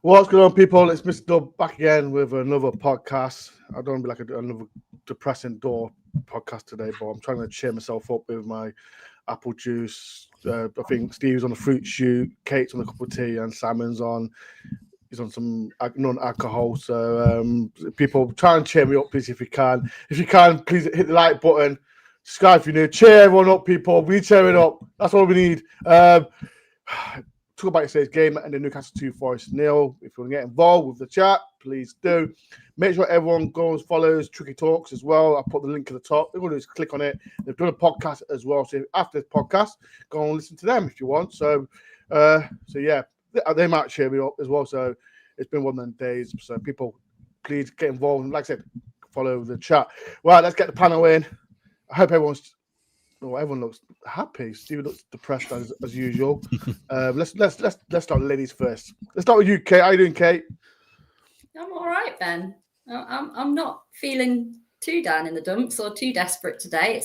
What's going on, people? It's Mr. Dore back again with another podcast. I don't want to be like another depressing Dore podcast today, but I'm trying to cheer myself up with my apple juice. I think Steve's on a fruit shoot, Kate's on a cup of tea, and Simon's on. He's on some non-alcohol. So, people, try and cheer me up, please, if you can. If you can, please hit the like button. Subscribe if you're new. Cheer everyone up, people. We cheering up. That's all we need. Talk about yesterday's game and the Newcastle 2 Forest 0. If you want to get involved with the chat, please do. Make sure everyone goes, follows Tricky Talks as well. I'll put the link at the top. All you do is click on it. They've done a podcast as well. So after this podcast, go and listen to them if you want. So yeah, they might cheer me up as well. So it's been one of them days. So people, please get involved. And like I said, follow the chat. Right, let's get the panel in. I hope everyone looks happy. Steve looks depressed as usual. Let's start with ladies first. Let's start with you, Kate. How you doing, Kate? I'm all right, Ben. I'm not feeling too down in the dumps or too desperate today.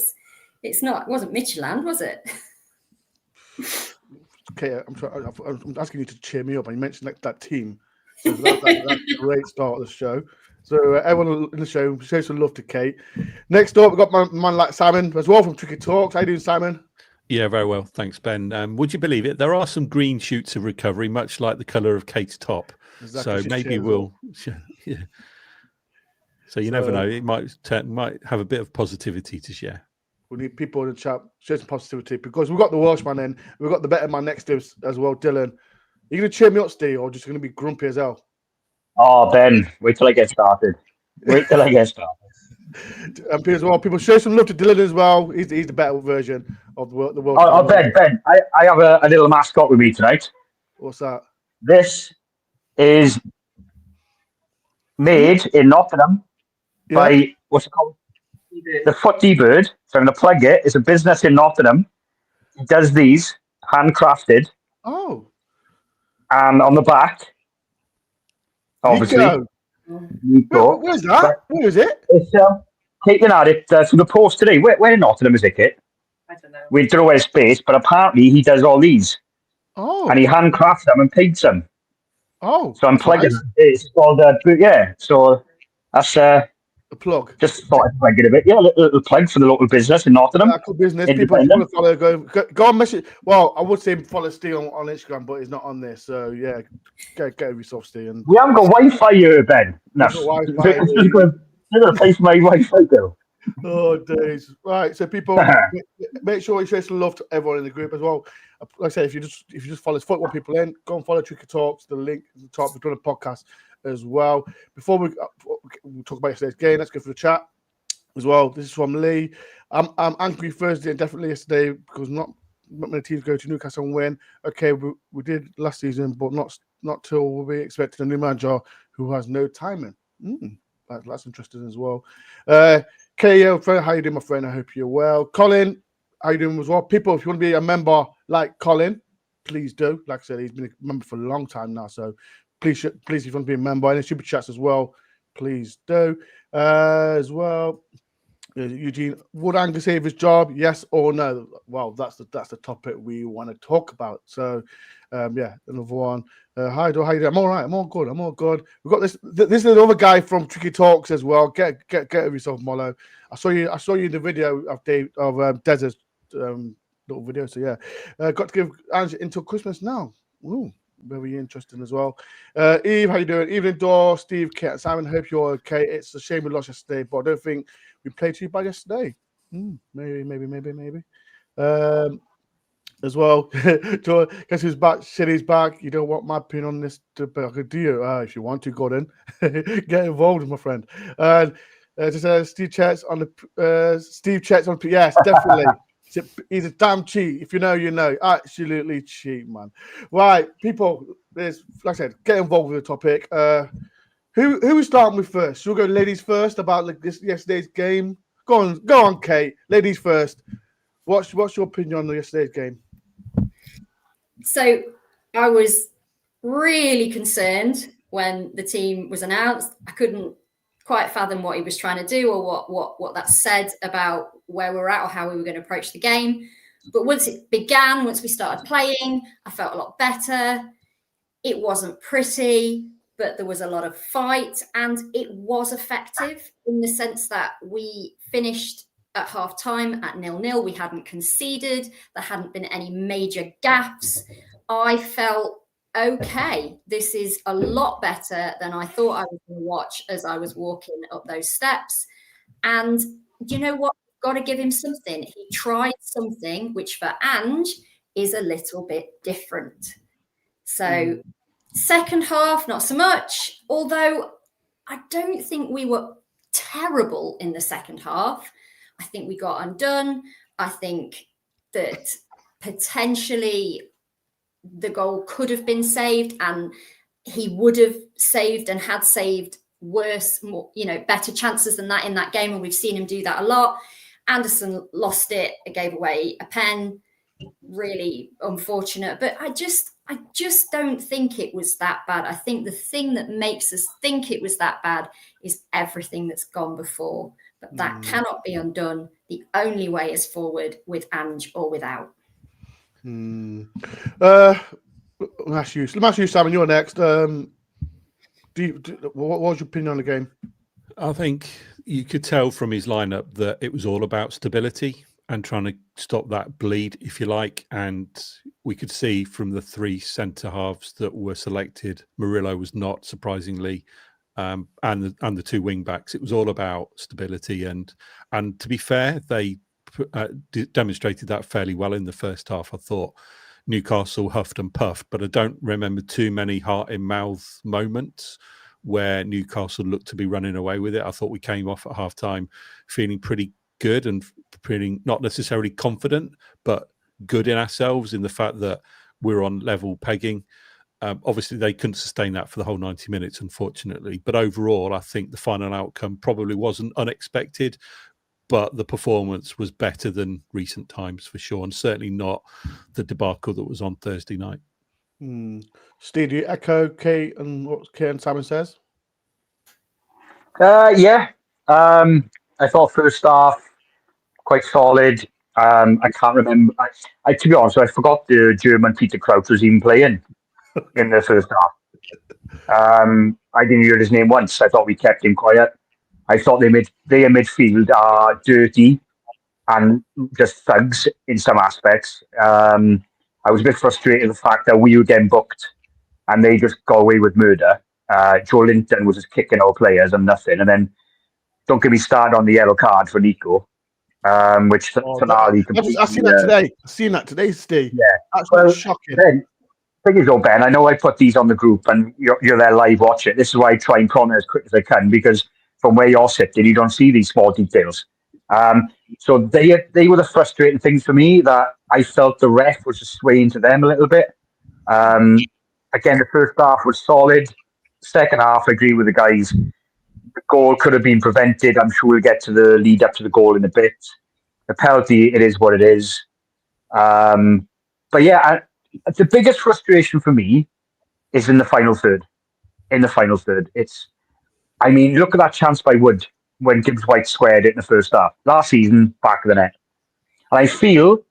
It wasn't Midtjylland, was it? Okay, I'm asking you to cheer me up. And you mentioned that team. So that's a great start of the show. So everyone in the show, show some love to Kate. Next up, we've got my man like Simon as well from Tricky Talks. How you doing, Simon? Yeah, very well. Thanks, Ben. Would you believe it? There are some green shoots of recovery, much like the colour of Kate's top. Exactly. So maybe we'll... Yeah. So you never know. It might have a bit of positivity to share. We need people in the chat, share some positivity, because we've got the Welshman in. We've got the better man next to us as well, Dylan. Are you going to cheer me up, Steve, or just going to be grumpy as hell? Oh, Ben, wait till I get started. And people show some love to Dylan as well. He's the better version of the world. Oh, Ben, I have a little mascot with me tonight. What's that? This is made in Nottingham by, what's it called? The Footy Bird. So I'm going to plug it. It's a business in Nottingham. He does these, handcrafted. Oh. And on the back, obviously. Nico. Where's that? Where is it? It's taken at it from the post today. Where in Nottingham is it, Kit? I don't know. We don't know where it's based, but apparently he does all these. Oh. And he handcrafts them and paints them. Oh. So I'm plugging it. It's called, so that's a plug. Just thought I'd plug it a bit. Yeah, a little plug for the local business in Nottingham. Local business. People want to follow, go on message. Well, I would say follow Steve on Instagram, but he's not on this. So yeah, get over yourself, Steve. And we haven't got Wi-Fi here, Ben. No. You're going to pay for my Wi-Fi bill. Oh, days. Right. So people, make sure you show some love to everyone in the group as well. Like I say, if you just follow football people in, go and follow Tricky Talks. The link at the top. We've done a podcast as well. Before we talk about yesterday's game, let's go for the chat as well. This is from Lee. I'm angry Thursday and definitely yesterday because not many teams go to Newcastle and win. Okay, we did last season, but not till we expected a new manager who has no timing. That's interesting as well. KO, how you doing, my friend? I hope you're well. Colin, how you doing as well? People, if you want to be a member like Colin, please do. Like I said, he's been a member for a long time now, so please, if you want to be a member, any super chats as well, please do. As well, Eugene, would Ange save his job? Yes or no? Well, that's the topic we want to talk about. So, yeah, another one. Hi, how you doing? I'm all right. I'm all good. We've got this. This is another guy from Tricky Talks as well. Get over yourself, Molo. I saw you in the video of Dez's little video. So yeah, got to give Ange until Christmas now. Ooh. Very interesting as well. Eve, how you doing? Evening, Dore, Steve, Kate, Simon. Hope you're okay. It's a shame we lost yesterday, but I don't think we played too bad yesterday. Maybe. As well, guess who's back? Shitty's back. You don't want my opinion on this, but I could do you if you want to. Gordon, get involved, my friend. And Steve checks on the Steve checks on. Yes, definitely. He's a damn cheat. If you know, you know. Absolutely cheat, man. Right, people. There's, like I said, get involved with the topic. Who we starting with first? Should we go ladies first about yesterday's game? Go on, Kate. Ladies first. What's your opinion on yesterday's game? So I was really concerned when the team was announced. I couldn't quite fathom what he was trying to do or what that said about where we're at or how we were going to approach the game. But once it began, once we started playing, I felt a lot better. It wasn't pretty, but there was a lot of fight, and it was effective in the sense that we finished at half time at 0-0. We hadn't conceded. There hadn't been any major gaffes. I felt, okay, this is a lot better than I thought I was going to watch as I was walking up those steps. And you know what? Got to give him something. He tried something which for Ange is a little bit different. So second half, not so much, although I don't think we were terrible in the second half. I think we got undone. I think that potentially the goal could have been saved, and he would have saved and had saved worse, more, better chances than that in that game. And we've seen him do that a lot. Anderson lost it, gave away a pen, really unfortunate. But I just don't think it was that bad. I think the thing that makes us think it was that bad is everything that's gone before. But that cannot be undone. The only way is forward with Ange or without. Let me ask you, Simon, you're next. What was your opinion on the game? I think you could tell from his lineup that it was all about stability and trying to stop that bleed, if you like. And we could see from the three centre halves that were selected, Murillo was not, surprisingly, and the two wing backs. It was all about stability. And to be fair, they demonstrated that fairly well in the first half. I thought Newcastle huffed and puffed, but I don't remember too many heart in mouth moments where Newcastle looked to be running away with it. I thought we came off at half time feeling pretty good and feeling not necessarily confident, but good in ourselves in the fact that we're on level pegging. Obviously, they couldn't sustain that for the whole 90 minutes, unfortunately. But overall, I think the final outcome probably wasn't unexpected, but the performance was better than recent times for sure, and certainly not the debacle that was on Thursday night. Steve, do you echo Kate and what Kate and Simon says? Yeah. I thought first half quite solid. I can't remember. I to be honest, I forgot the German Peter Crouch was even playing in the first half. I didn't hear his name once. I thought we kept him quiet. I thought their midfield are dirty and just thugs in some aspects. I was a bit frustrated with the fact that we were getting booked and they just got away with murder. Joe Linton was just kicking our players and nothing. And then don't get me started on the yellow card for Nico, which finale completely... I've seen that today. I've seen that today, Steve. Yeah. That's shocking. Ben, thing is, Ben, I know I put these on the group and you're there live watching it. This is why I try and comment as quick as I can, because from where you're sitting, you don't see these small details. So they were the frustrating things for me, that I felt the ref was just swaying to them a little bit. Again, the first half was solid. Second half, I agree with the guys. The goal could have been prevented. I'm sure we'll get to the lead up to the goal in a bit. The penalty, it is what it is. But yeah, the biggest frustration for me is in the final third. Look at that chance by Wood when Gibbs White squared it in the first half. Last season, back of the net. And I feel,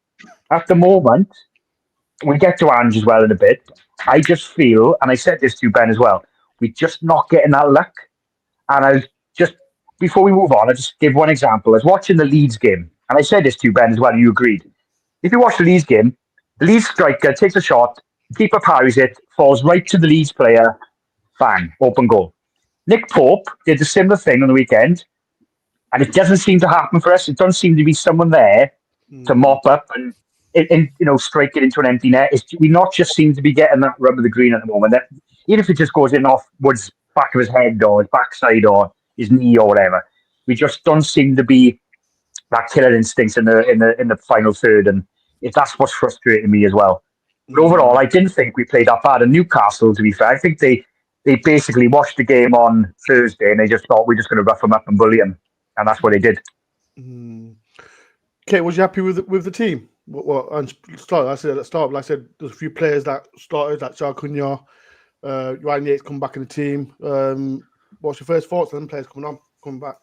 at the moment, we get to Ange as well in a bit, I just feel, and I said this to you, Ben, as well, we're just not getting that luck. And before we move on, I'll just give one example. I was watching the Leeds game, and I said this to you, Ben, as well, and you agreed. If you watch the Leeds game, the Leeds striker takes a shot, keeper parries it, falls right to the Leeds player, bang, open goal. Nick Pope did the similar thing on the weekend, and it doesn't seem to happen for us. It doesn't seem to be someone there to mop up and strike it into an empty net. We not just seem to be getting that rub of the green at the moment. That even if it just goes in off Wood's back of his head or his backside or his knee or whatever, we just don't seem to be that killer instinct in the final third, and that's what's frustrating me as well. But overall, I didn't think we played that bad. And Newcastle, to be fair, I think they basically watched the game on Thursday and they just thought we're just going to rough them up and bully them, and that's what they did. Kate, was you happy with the team? And I said there's a few players that started, like Charles Cunha, Ryan Yates come back in the team. What's your first thoughts on them players coming back?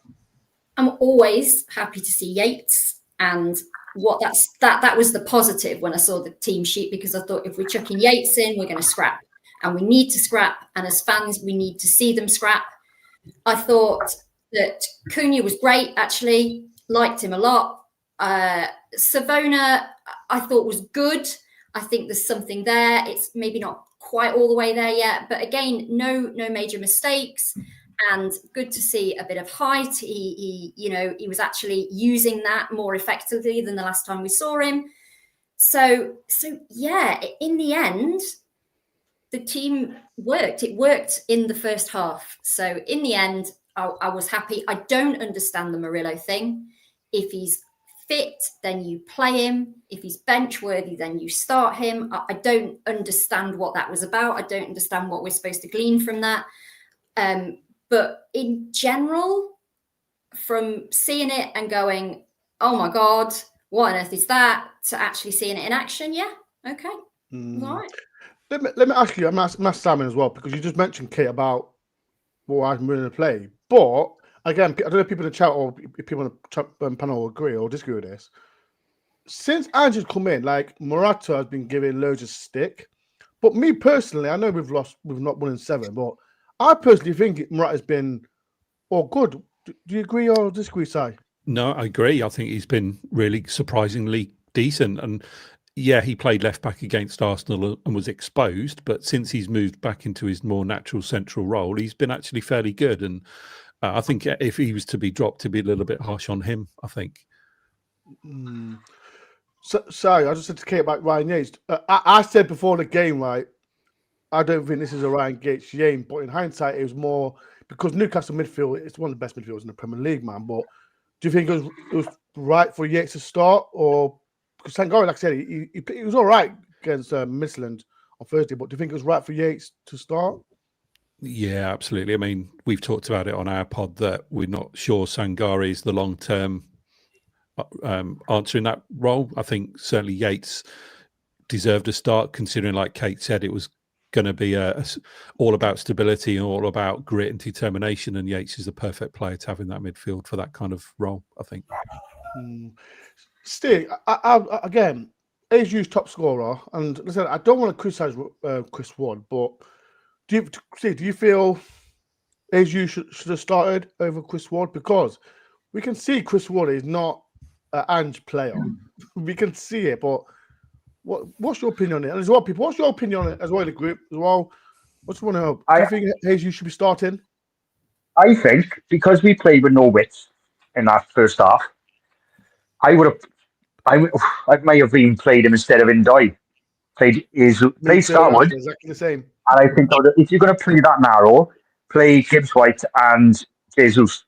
I'm always happy to see Yates, and that was the positive when I saw the team sheet, because I thought if we're chucking Yates in, we're going to scrap. and we need to scrap. And as fans, we need to see them scrap. I thought that Cunha was great, actually. Liked him a lot. Savona, I thought was good. I think there's something there. It's maybe not quite all the way there yet, but again, no major mistakes, and good to see a bit of height. He was actually using that more effectively than the last time we saw him. So yeah, in the end, the team worked. It worked in the first half. So in the end, I was happy. I don't understand the Murillo thing. If he's fit, then you play him. If he's bench worthy, then you start him. I don't understand what that was about. I don't understand what we're supposed to glean from that. But in general, from seeing it and going, oh my God, what on earth is that, to actually seeing it in action, yeah, okay. All right. Let me ask you, I'm asking Simon as well, because you just mentioned, Kate, about what I'm willing to play. But again, I don't know if people in the chat or people on the chat panel agree or disagree with this. Since Ange's come in, like, Morata has been given loads of stick. But me personally, I know we've not won in 7, but I personally think Morata's been good. Do you agree or disagree, Si? No, I agree. I think he's been really surprisingly decent. And yeah, he played left back against Arsenal and was exposed. But since he's moved back into his more natural central role, he's been actually fairly good. And I think if he was to be dropped, to be a little bit harsh on him, I think. So, sorry, I just said to Kate about Ryan Yates. I said before the game, right, I don't think this is a Ryan Yates game, but in hindsight, it was more because Newcastle midfield, it's one of the best midfielders in the Premier League, man. But do you think it was right for Yates to start? Or because Sangari, like I said, he was all right against Midland on Thursday, but do you think it was right for Yates to start? Yeah, absolutely. I mean, we've talked about it on our pod that we're not sure Sangari is the long-term answer in that role. I think certainly Yates deserved a start, considering, like Kate said, it was going to be all about stability and all about grit and determination, and Yates is the perfect player to have in that midfield for that kind of role, I think. Steve, again, ASU's top scorer, and listen, I don't want to criticise Chris Wood, but do you feel ASU should have started over Chris Wood? Because we can see Chris Wood is not an Ange player. We can see it, but what's your opinion on it? And as well, people, what's your opinion on it as well in the group as well? What's one to know? Do you think ASU should be starting? I think because we played with no width in that first half, I may have even played him instead of Ndoi. Played Starwood. Exactly the same. And I think if you're going to play that narrow, play Gibbs White and Jesus.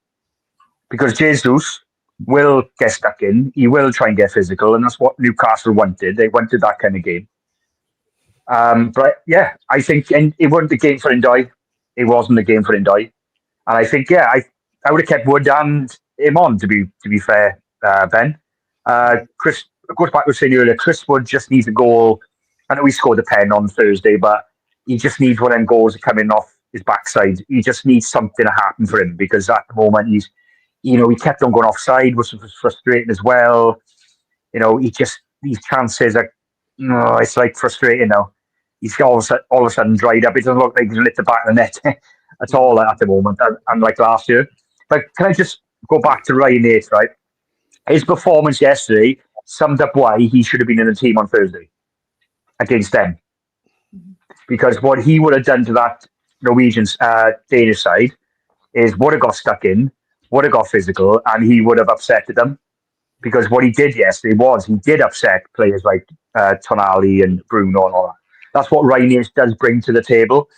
Because Jesus will get stuck in. He will try and get physical. And that's what Newcastle wanted. They wanted that kind of game. But yeah, I think it wasn't the game for Ndoi. It wasn't the game for Ndoi. And I think, yeah, I would have kept Wood and him on, to be fair, Ben. Chris, goes back to saying earlier, Chris Wood just needs a goal. I know he scored the pen on Thursday, but he just needs one of them goals coming off his backside. He just needs something to happen for him, because at the moment he kept on going offside, which was frustrating as well. These chances are, it's like frustrating now. He's all of a sudden dried up. It doesn't look like he's lit the back of the net at all at the moment, unlike last year. But can I just go back to Ryan Yates, right? His performance yesterday summed up why he should have been in the team on Thursday against them. Because what he would have done to that Norwegian Danish side is would have got stuck in, would have got physical, and he would have upset them. Because what he did yesterday was he did upset players like Tonali and Bruno and all that. That's what Ryan Yates does bring to the table.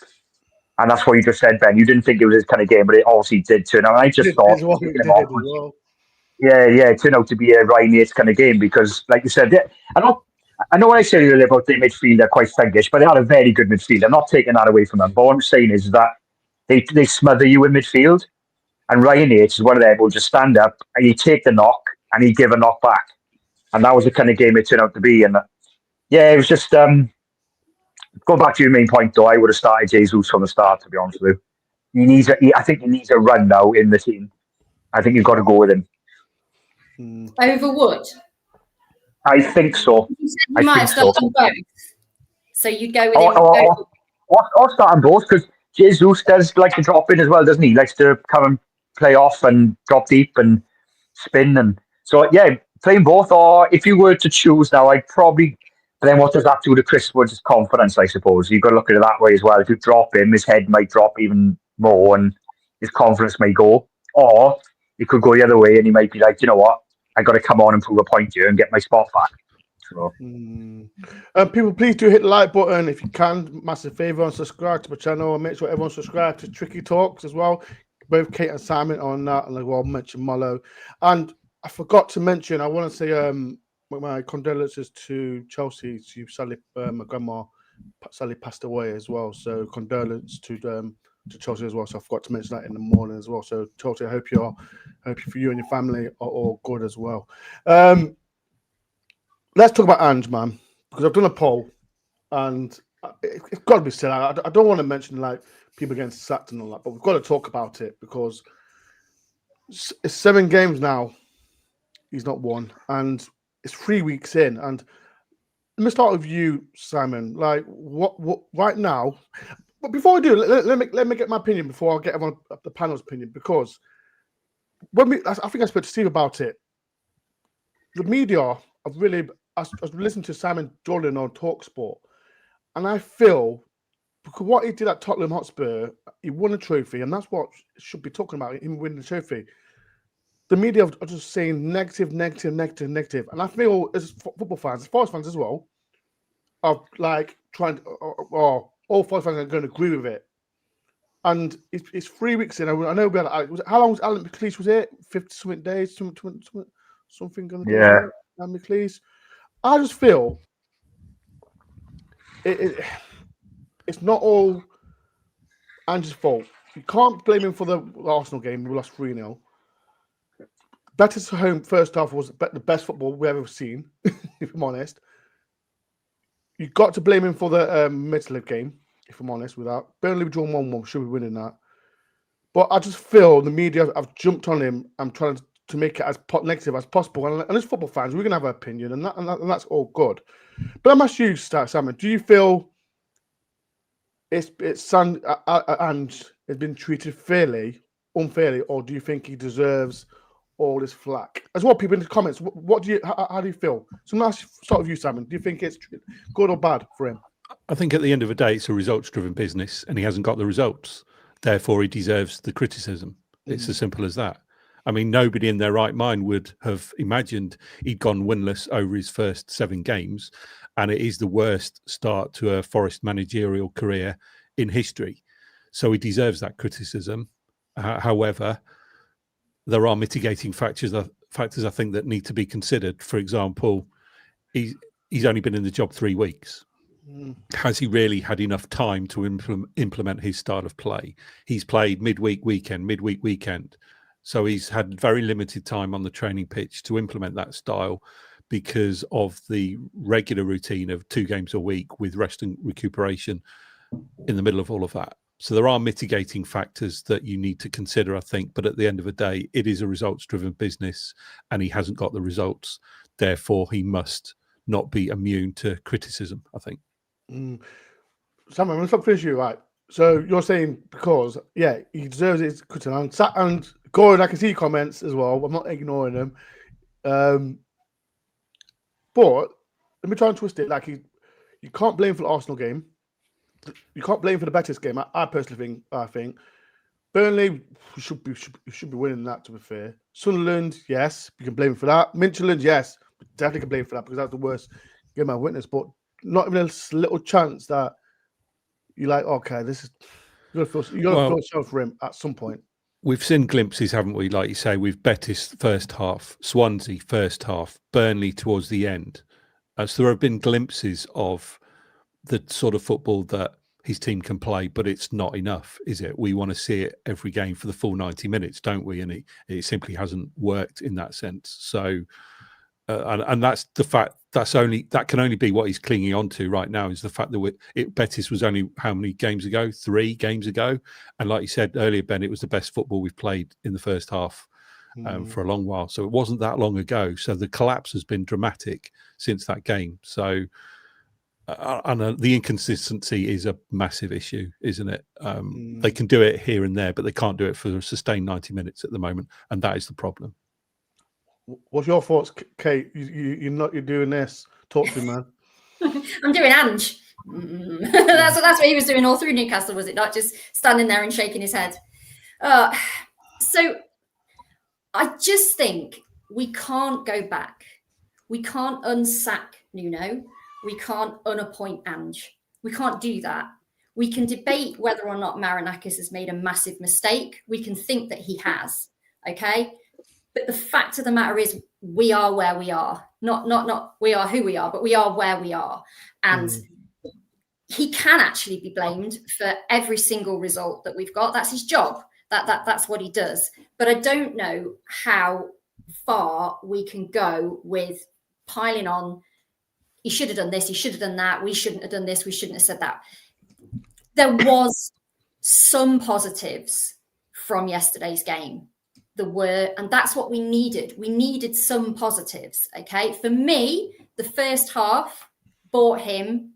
And that's what you just said, Ben. You didn't think it was his kind of game, but it obviously did turn out. I just thought it turned out to be a Ryan Yates kind of game because, like you said, I know what I said earlier about the midfield, they're quite thuggish, but they had a very good midfield. I'm not taking that away from them. But what I'm saying is that they smother you in midfield. And Ryan Yates is one of them who will just stand up and he take the knock and he give a knock back. And that was the kind of game it turned out to be. And yeah, it was just going back to your main point, though. I would have started Jesus from the start, to be honest with you. I think he needs a run now in the team. I think you've got to go with him. Over Wood? I think so. You might have started on both. So you'd go with him. or starting both, because Jesus does like to drop in as well, doesn't he? He likes to come and play off and drop deep and spin. And so, yeah, playing both. Or if you were to choose now, I'd probably. But then what does that do to Chris Wood's confidence, I suppose? You've got to look at it that way as well. If you drop him, his head might drop even more and his confidence may go. Or it could go the other way and he might be like, you know what? I got to come on and prove a point here and get my spot back. So. People, please do hit the like button if you can. Massive favour, and subscribe to my channel, and make sure everyone subscribe to Tricky Talks as well. Both Kate and Simon on that, and I will mention Mollo. And I forgot to mention, I want to say my condolences to Chelsea. Sadly, my grandma sadly passed away as well. So condolences to Chelsea as well. So I forgot to mention that in the morning as well. So Chelsea, I hope you and your family are all good as well. Let's talk about Ange, man, because I've done a poll, and it's got to be said. I don't want to mention like people getting sacked and all that, but we've got to talk about it because it's 7 games now. He's not won, and it's 3 weeks in. And let me start with you, Simon. Like, what right now? But before I do, let me get my opinion before I get everyone the panel's opinion, because I think I spoke to Steve about it. The media have really. I was listening to Simon Jordan on TalkSport, and I feel because what he did at Tottenham Hotspur, he won a trophy, and that's what should be talking about, him winning the trophy. The media are just saying negative, and I feel as football fans, as Forest fans as well, are like trying to, all Forest fans are going to agree with it. And it's 3 weeks in. I know we had how long was Alan McLeish was here? 50-something days, something going to go. Yeah. Alan McLeish. I just feel it's not all Ange's fault. You can't blame him for the Arsenal game. We lost 3-0. Betis home first half was the best football we've ever seen, if I'm honest. You've got to blame him for the Midtjylland game, if I'm honest with that. Burnley drawn 1-1, should be winning that. But I just feel the media have jumped on him and trying to make it as negative as possible. And as football fans, we're going to have an opinion, and that's all good. But I'm asking you, Simon, do you feel Ange has been treated unfairly, or do you think he deserves all this flack? As well, people in the comments, how do you feel? So I'm start with you, Simon. Do you think it's good or bad for him? I think at the end of the day, it's a results-driven business, and he hasn't got the results. Therefore, he deserves the criticism. It's as simple as that. I mean, nobody in their right mind would have imagined he'd gone winless over his first 7 games, and it is the worst start to a Forest managerial career in history. So he deserves that criticism. However, there are mitigating factors I think that need to be considered. For example, he's only been in the job 3 weeks. Has he really had enough time to implement his style of play? He's played midweek weekend. So he's had very limited time on the training pitch to implement that style because of the regular routine of 2 games a week with rest and recuperation in the middle of all of that. So there are mitigating factors that you need to consider, I think. But at the end of the day, it is a results-driven business and he hasn't got the results. Therefore, he must not be immune to criticism, I think. Simon, let's finish you, right? So you're saying because, he deserves his criticism. And Gordon, I can see your comments as well. I'm not ignoring them. But let me try and twist it. Like, you can't blame for the Arsenal game. You can't blame for the Betis game. I personally think Burnley should be winning that, to be fair. Sunderland, yes, you can blame for that. Midtjylland, yes, definitely can blame for that because that's the worst game I've witnessed. But not even a little chance that you're like, okay, this is you got to feel sorry for him at some point. We've seen glimpses, haven't we? Like you say, with Betis first half, Swansea first half, Burnley towards the end. So there have been glimpses of the sort of football that his team can play, but it's not enough, is it? We want to see it every game for the full 90 minutes, don't we? And it simply hasn't worked in that sense. So, and that's the fact. That can only be what he's clinging on to right now, is the fact that Betis was only how many games ago? 3 games ago, and like you said earlier, Ben, it was the best football we've played in the first half for a long while. So it wasn't that long ago. So the collapse has been dramatic since that game. So And the inconsistency is a massive issue, isn't it? They can do it here and there, but they can't do it for a sustained 90 minutes at the moment, and that is the problem. What's your thoughts, Kate? You're doing this. Talk to me, man. I'm doing Ange. That's what he was doing all through Newcastle, was it not? Just standing there and shaking his head. So I just think we can't go back. We can't unsack Nuno. We can't unappoint Ange. We can't do that. We can debate whether or not Marinakis has made a massive mistake. We can think that he has, okay? But the fact of the matter is we are where we are. Not we are who we are, but we are where we are. And he can actually be blamed for every single result that we've got. That's his job. That's what he does. But I don't know how far we can go with piling on. He should have done this. He should have done that. We shouldn't have done this. We shouldn't have said that. There was some positives from yesterday's game. There were, and that's what we needed. We needed some positives. Okay. For me, the first half bought him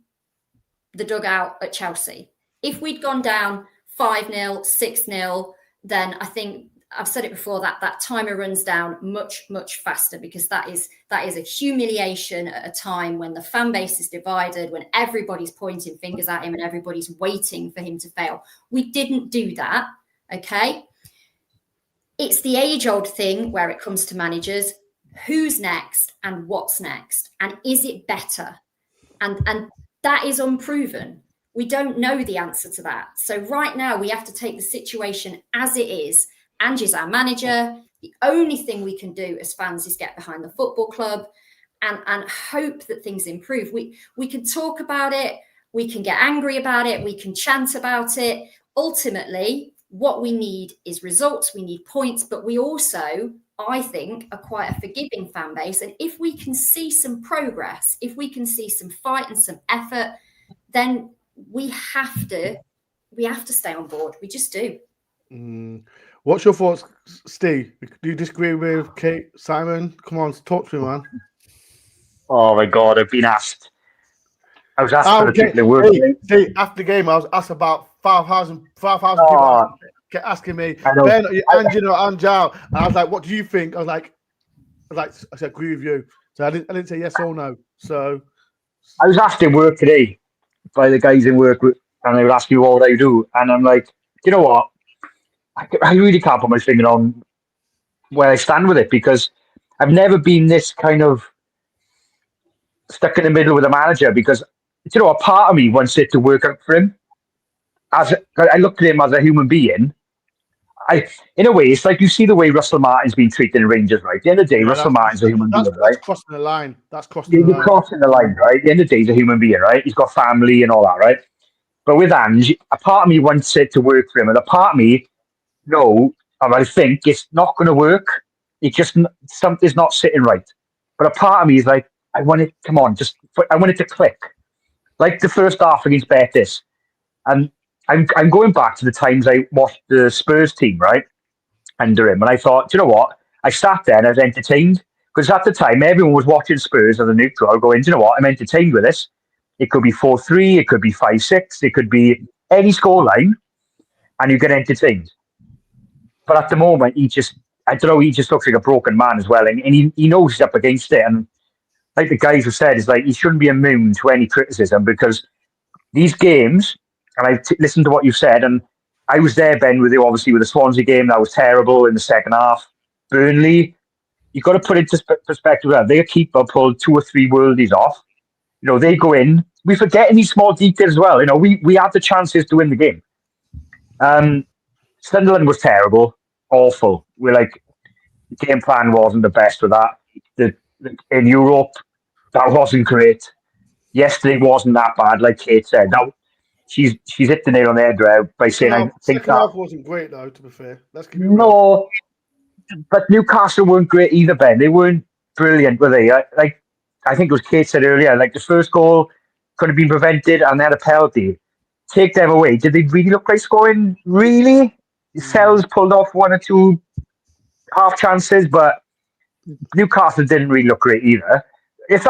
the dugout at Chelsea. If we'd gone down 5-0, 6-0, then I think I've said it before, that timer runs down much, much faster, because that is a humiliation at a time when the fan base is divided, when everybody's pointing fingers at him and everybody's waiting for him to fail. We didn't do that, okay? It's the age-old thing where it comes to managers. Who's next and what's next? And is it better? And that is unproven. We don't know the answer to that. So right now we have to take the situation as it is. Ange is our manager. The only thing we can do as fans is get behind the football club and hope that things improve. We can talk about it. We can get angry about it. We can chant about it. Ultimately, what we need is results. We need points, but we also, I think, are quite a forgiving fan base. And if we can see some progress, if we can see some fight and some effort, then we have to stay on board. We just do. What's your thoughts, Steve? Do you disagree with Kate, Simon? Come on, talk to me, man. Oh my God, I've been asked. I was asked for the particular word. Hey, after the game, I was asked about 5,000 people asking me, Ben, are you Ange or Angel? And I was like, what do you think? I said, agree with you. So I didn't say yes or no. So I was asked in work today by the guys in work, and they would ask me what I do, and I'm like, you know what? I really can't put my finger on where I stand with it, because I've never been this kind of stuck in the middle with a manager, because, you know, a part of me wants it to work out for him. I look at him as a human being. In a way, it's like you see the way Russell Martin's been treated in Rangers, right? At the end of the day, Russell Martin's a human being, right? That's crossing the line. You're crossing the line, right? At the end of the day, he's a human being, right? He's got family and all that, right? But with Ange, a part of me wants it to work for him, and a part of me, no, I think it's not going to work. It's just something's not sitting right. But a part of me is like, I want it. Come on, I want it to click, like the first half against Betis. And I'm going back to the times I watched the Spurs team, right, under him, and I thought, you know what? I sat there and I was entertained, because at the time everyone was watching Spurs as a neutral, going, you know what? I'm entertained with this. It could be 4-3, it could be 5-6, it could be any scoreline, and you get entertained. But at the moment, he just looks like a broken man as well. And he knows he's up against it. And like the guys have said, it's like he shouldn't be immune to any criticism, because these games, and I've listened to what you've said, and I was there, Ben, with you, obviously, with the Swansea game. That was terrible in the second half. Burnley, you've got to put it into perspective. Their keeper pulled 2 or 3 worldies off. You know, they go in. We forget in these small details as well. You know, we had the chances to win the game. Sunderland was terrible, awful. The game plan wasn't the best with that. In Europe, that wasn't great. Yesterday wasn't that bad, like Kate said. Now, she's hit the nail on the head by saying, I think second half wasn't great, though, to be fair. No, but Newcastle weren't great either, Ben. They weren't brilliant, were they? I think it was Kate said earlier, like the first goal could have been prevented and they had a penalty. Take them away. Did they really look like scoring? Really? Sells pulled off 1 or 2 half chances, but Newcastle didn't really look great either. if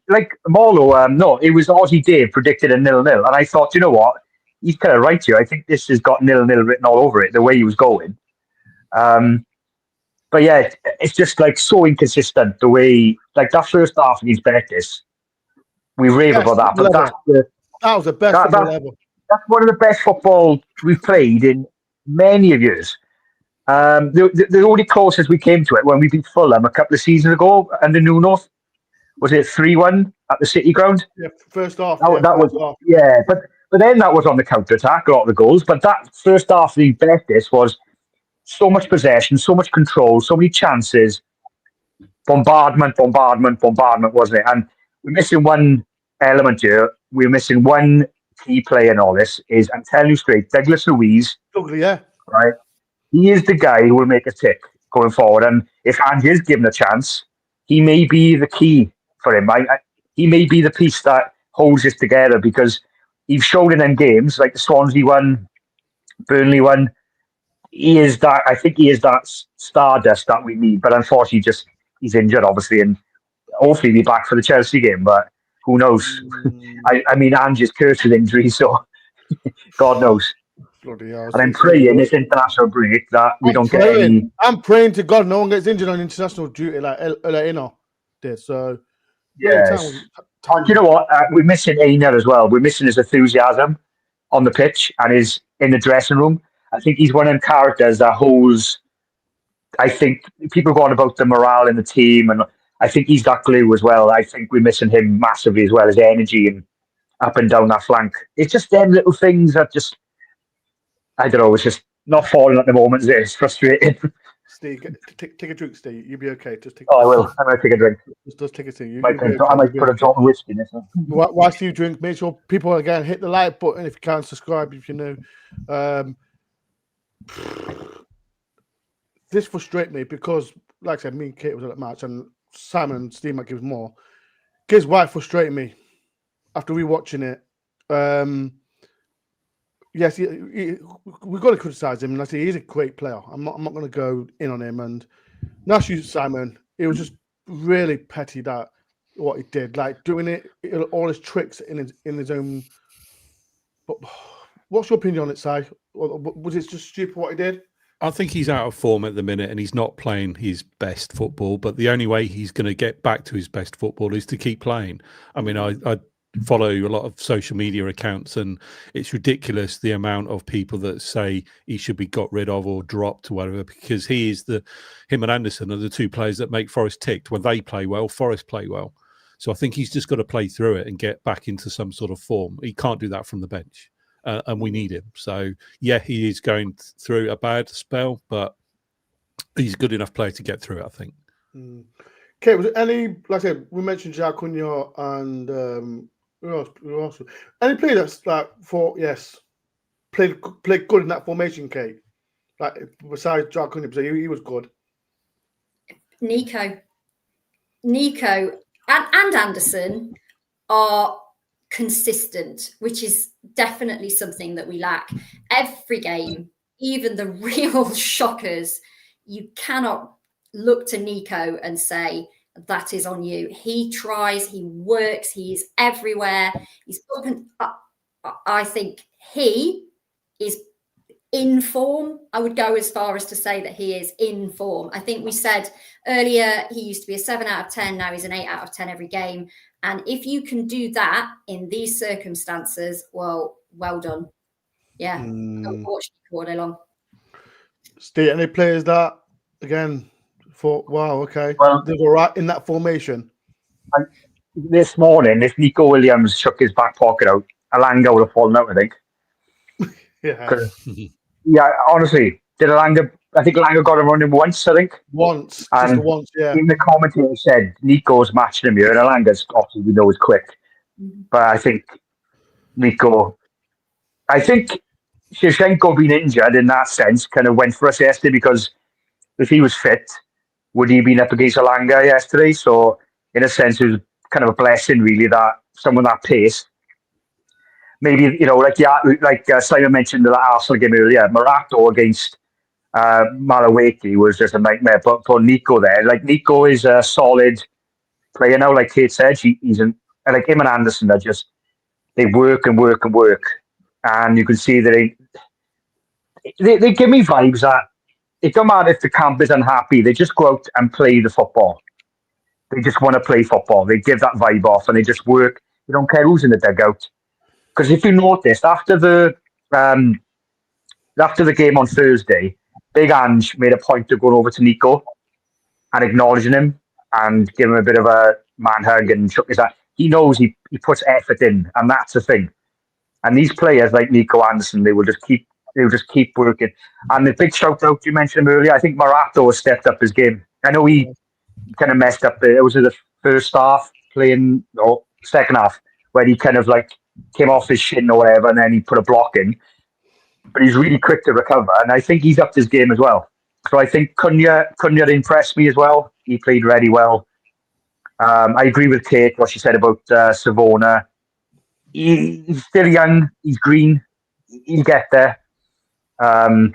like Marlow, no, it was Aussie Dave predicted a 0-0, and I thought, you know what, he's kind of right here. I think this has got 0-0 written all over it, the way he was going. But yeah, it's just like so inconsistent. The way, like that first half against Betis, we rave about that, but that was the best football ever. That's one of the best football we've played in many years. The only closest we came to it when we beat Fulham a couple of seasons ago under Nuno, was it 3-1 at the City Ground? Yeah, first half. But then that was on the counter attack, a lot of the goals. But that first half of the Betis was so much possession, so much control, so many chances, bombardment, wasn't it? And we're missing one element here. We're missing one key player in all this. I'm telling you straight, Douglas Luiz. Ugly, yeah. Right. He is the guy who will make a tick going forward. And if Ange is given a chance, he may be the key for him. He may be the piece that holds this together, because he's shown in them games, like the Swansea one, Burnley one, I think he is that stardust that we need. But unfortunately, he's injured, obviously, and hopefully he'll be back for the Chelsea game. But who knows? I mean, Ange is cursed with injuries, so God knows. And I'm praying this international break that we don't get any. I'm praying to God no one gets injured on international duty like did. So yes. And you know what? We're missing Aina as well. We're missing his enthusiasm on the pitch and his in the dressing room. I think he's one of them characters that holds. I think people go on about the morale in the team, and I think he's that glue as well. I think we're missing him massively as well, his energy and up and down that flank. It's just them little things that just, I don't know, it's just not falling at the moment. It's frustrating. Steve, take a drink, Steve. You'll be okay. Just take. Oh, I will. I'm going to take a drink. Just take a drink. I might put a drop of whiskey in it. Whilst you drink, make sure people again hit the like button if you can, subscribe if you know. This frustrates me because, like I said, me and Kate was at that match, and Simon and Steve might give us more. Giz White frustrated me after rewatching it. Yes, we've got to criticise him, and I say he's a great player. I'm not going to go in on him. And Nash, Simon, it was just really petty that what he did, like doing it, all his tricks in his own. But what's your opinion on it, Si? Was it just stupid what he did? I think he's out of form at the minute and he's not playing his best football, but the only way he's going to get back to his best football is to keep playing. I mean, I follow a lot of social media accounts and it's ridiculous the amount of people that say he should be got rid of or dropped or whatever, because him and Anderson are the two players that make Forest tick. When they play well, Forest play well. So I think he's just got to play through it and get back into some sort of form. He can't do that from the bench. And we need him. So, yeah, he is going through a bad spell, but he's a good enough player to get through it, I think. Okay, was there any, like I said, we mentioned Jacques Cunha and who else? Any player that's like played good in that formation, Kate? Like besides Jacques Cunha, he was good. Nico and Anderson are consistent, which is definitely something that we lack. Every game, even the real shockers, you cannot look to Nico and say that is on you. He tries, he works, he is everywhere. He's open. I think he is in form. I would go as far as to say that he is in form. I think we said earlier he used to be a 7 out of 10. Now he's an 8 out of 10 every game. And if you can do that in these circumstances, well done. Yeah, I'll watch all day long. Steve, any players that, again, thought, wow, okay, well, they're all right in that formation? This morning, if Nico Williams shook his back pocket out, Alanga would have fallen out, I think. Yeah, honestly, I think Alanga got him running once, I think. Once, yeah. Even the commentator said Nico's matching him here, and Alanga's obviously, we know, is quick. But I think Shevchenko being injured in that sense kind of went for us yesterday, because if he was fit, would he have been up against Alanga yesterday? So, in a sense, it was kind of a blessing, really, that someone that pace. Maybe, like Simon mentioned the Arsenal game earlier, Morato against Malawaki was just a nightmare. But for Nico there, like Nico is a solid player now. Like Kate said, like him and Anderson are just, they work and work and work, and you can see that they give me vibes that it don't matter if the camp is unhappy, they just go out and play the football. They just want to play football. They give that vibe off, and they just work. They don't care who's in the dugout. Because if you noticed, after the game on Thursday, Big Ange made a point of going over to Nico and acknowledging him and giving him a bit of a man hug and shook his hand. He knows he puts effort in, and that's the thing. And these players like Nico Anderson, they will just keep working. And the big shout out, you mentioned him earlier, I think Morato has stepped up his game. I know he kind of messed up. It was in the first half, second half, where he kind of like came off his shin or whatever, and then he put a block in. But he's really quick to recover, and I think he's upped his game as well. So I think Cunha impressed me as well. He played really well. I agree with Kate, what she said about Savona. He's still young. He's green. He'll get there. But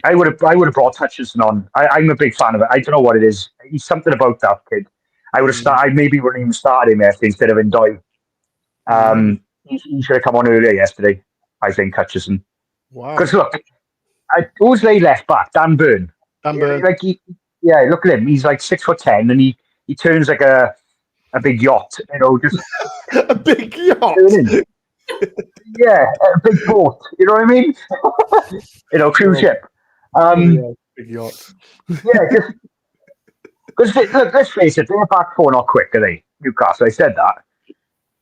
I would have brought Hutchinson on. I'm a big fan of it. I don't know what it is. He's something about that kid. I would have started. I maybe wouldn't even started him yesterday instead of Ndoye. He should have come on earlier yesterday. I think Hutchinson. Wow. Because look, who's they left back? Dan Burn. Like look at him. He's like 6'10", and he turns like a big yacht. Just a big yacht. Yeah, a big boat. You know what I mean? Cruise ship. Big yacht. Yeah, because look, let's face it, their back four not quick, are they? Newcastle, I said that.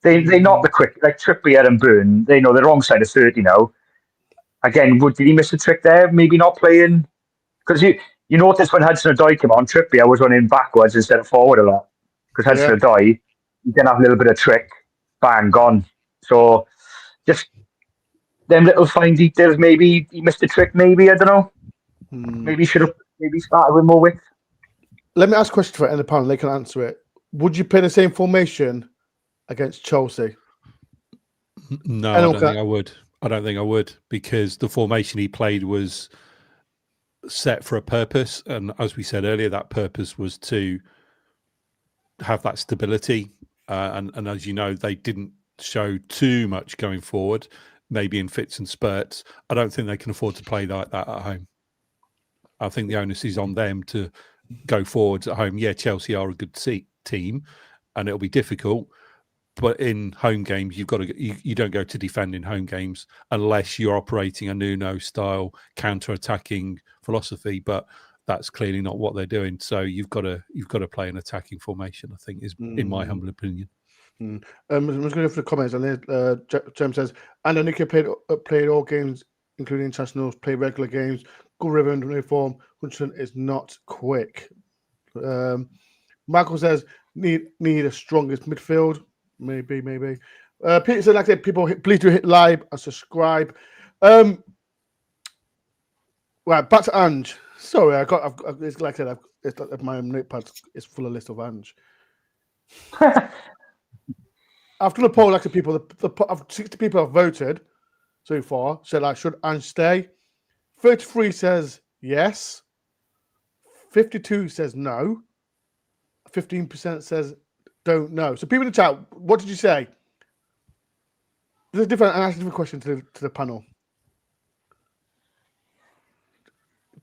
They're not the quick, like Trippier and Burn. They know they're wrong side of 30 now. Again, did he miss a trick there? Maybe not playing, because you notice when Hudson-Odoi came on, Trippier was running backwards instead of forward a lot. Because Hudson-Odoi, he can have a little bit of trick, bang, gone. So just them little fine details. Maybe he missed a trick. Maybe, I don't know. Maybe should have started with more width. Let me ask a question for the panel. They can answer it. Would you play the same formation against Chelsea? No, I don't think I would. I don't think I would, because the formation he played was set for a purpose, and as we said earlier, that purpose was to have that stability. And as you know, they didn't show too much going forward, maybe in fits and spurts. I don't think they can afford to play like that at home. I think the onus is on them to go forwards at home. Yeah, Chelsea are a good team, and it'll be difficult. But in home games, you've got to. You don't go to defend in home games unless you're operating a Nuno style counter-attacking philosophy. But that's clearly not what they're doing. So you've got to play an attacking formation, I think, is in my humble opinion. I'm just going for the comments, and Jem says, "And Nicky played all games, including internationals. Played regular games. Good ribbon uniform. Hutchinson is not quick." Michael says, "Need a strongest midfield." Maybe. Peter said, like I said, people, please do hit like and subscribe. Right, back to Ange. Sorry, it's like I said, my notepad is full of list of Ange. After the poll, like the people, 60 people have voted so far. Said, like, should Ange stay? 33 says yes. 52 says no. 15% says don't know. So people in the chat, what did you say? There's a different question to the panel.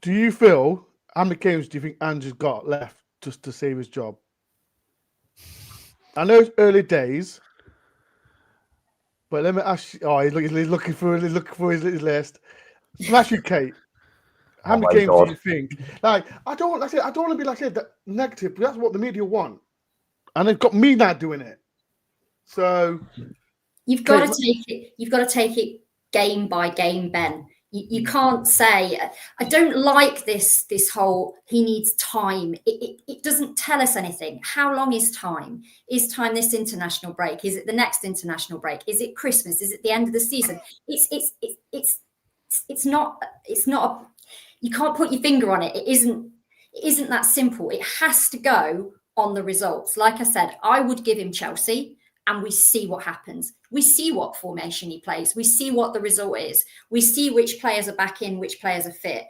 Do you feel, how many games do you think Ange has got left just to save his job? I know it's early days, but let me ask you. Oh, he's looking for his list. Let me ask you, Kate. How many games do you think? Like, I don't want to be like that negative, but that's what the media want. And they've got me now doing it. So you've got to take it game by game, Ben. You can't say, I don't like this whole he needs time. It doesn't tell us anything. How long is time? Is time this international break? Is it the next international break? Is it Christmas? Is it the end of the season? It's not you can't put your finger on it. It isn't that simple. It has to go on the results. Like I said, I would give him Chelsea and we see what happens. We see what formation he plays. We see what the result is. We see which players are back in, which players are fit.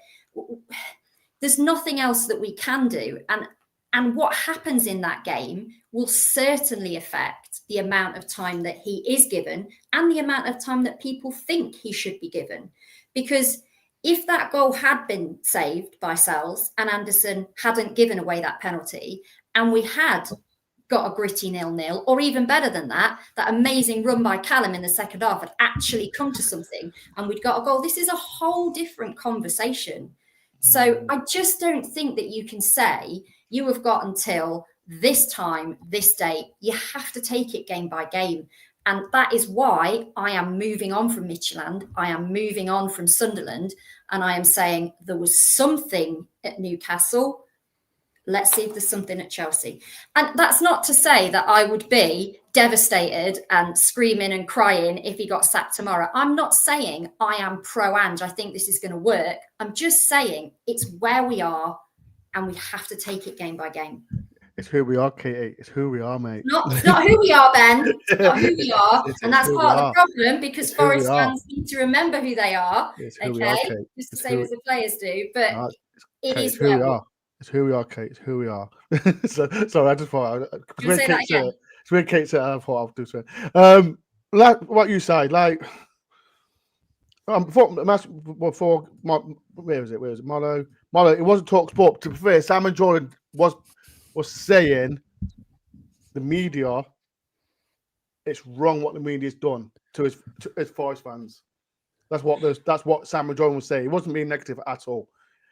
There's nothing else that we can do. And And what happens in that game will certainly affect the amount of time that he is given and the amount of time that people think he should be given. Because if that goal had been saved by Sells and Anderson hadn't given away that penalty, and we had got a gritty 0-0, or even better than that, that amazing run by Callum in the second half had actually come to something and we'd got a goal, this is a whole different conversation. So I just don't think that you can say you have got until this time, this date. You have to take it game by game. And that is why I am moving on from Midtjylland. I am moving on from Sunderland. And I am saying there was something at Newcastle. Let's see if there's something at Chelsea. And that's not to say that I would be devastated and screaming and crying if he got sacked tomorrow. I'm not saying I am pro-Ange. I think this is going to work. I'm just saying it's where we are and we have to take it game by game. It's who we are, Katie. It's who we are, mate. It's not who we are, Ben. It's not who we are. And that's part of the problem because Forest fans need to remember who they are. Okay? Just the same as the players do. But it is who we are. It's who we are, Kate. It's who we are. Sorry, I just thought. Say that again. It's when Kate said, I thought I'd do so. Like what you said, like before where is it? Molo. It wasn't talk sport. To be fair, Simon Jordan was saying the media. It's wrong what the media's done to his Forest fans. That's what Simon Jordan was saying. He wasn't being negative at all.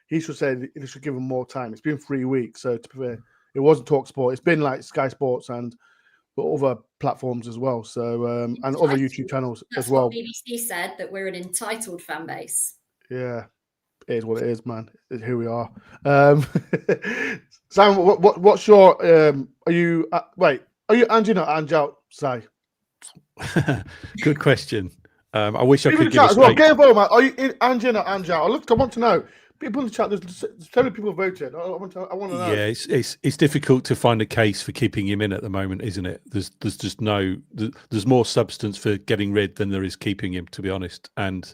He should say they should give him more time. It's been 3 weeks, so to be fair, it wasn't TalkSport. It's been like Sky Sports and other platforms as well. So and other YouTube channels as well. What BBC said, that we're an entitled fan base. Yeah, it is what it is, man. It's who we are. Sam, what's your? Are you Ange in or Ange out? Say. Good question. I wish I could give as well. Get involved, man. Are you in Ange in or Ange out? I want to know. People in the chat, there's so many people voted. I want to know. Yeah, it's difficult to find a case for keeping him in at the moment, isn't it? There's just there's more substance for getting rid than there is keeping him, to be honest. And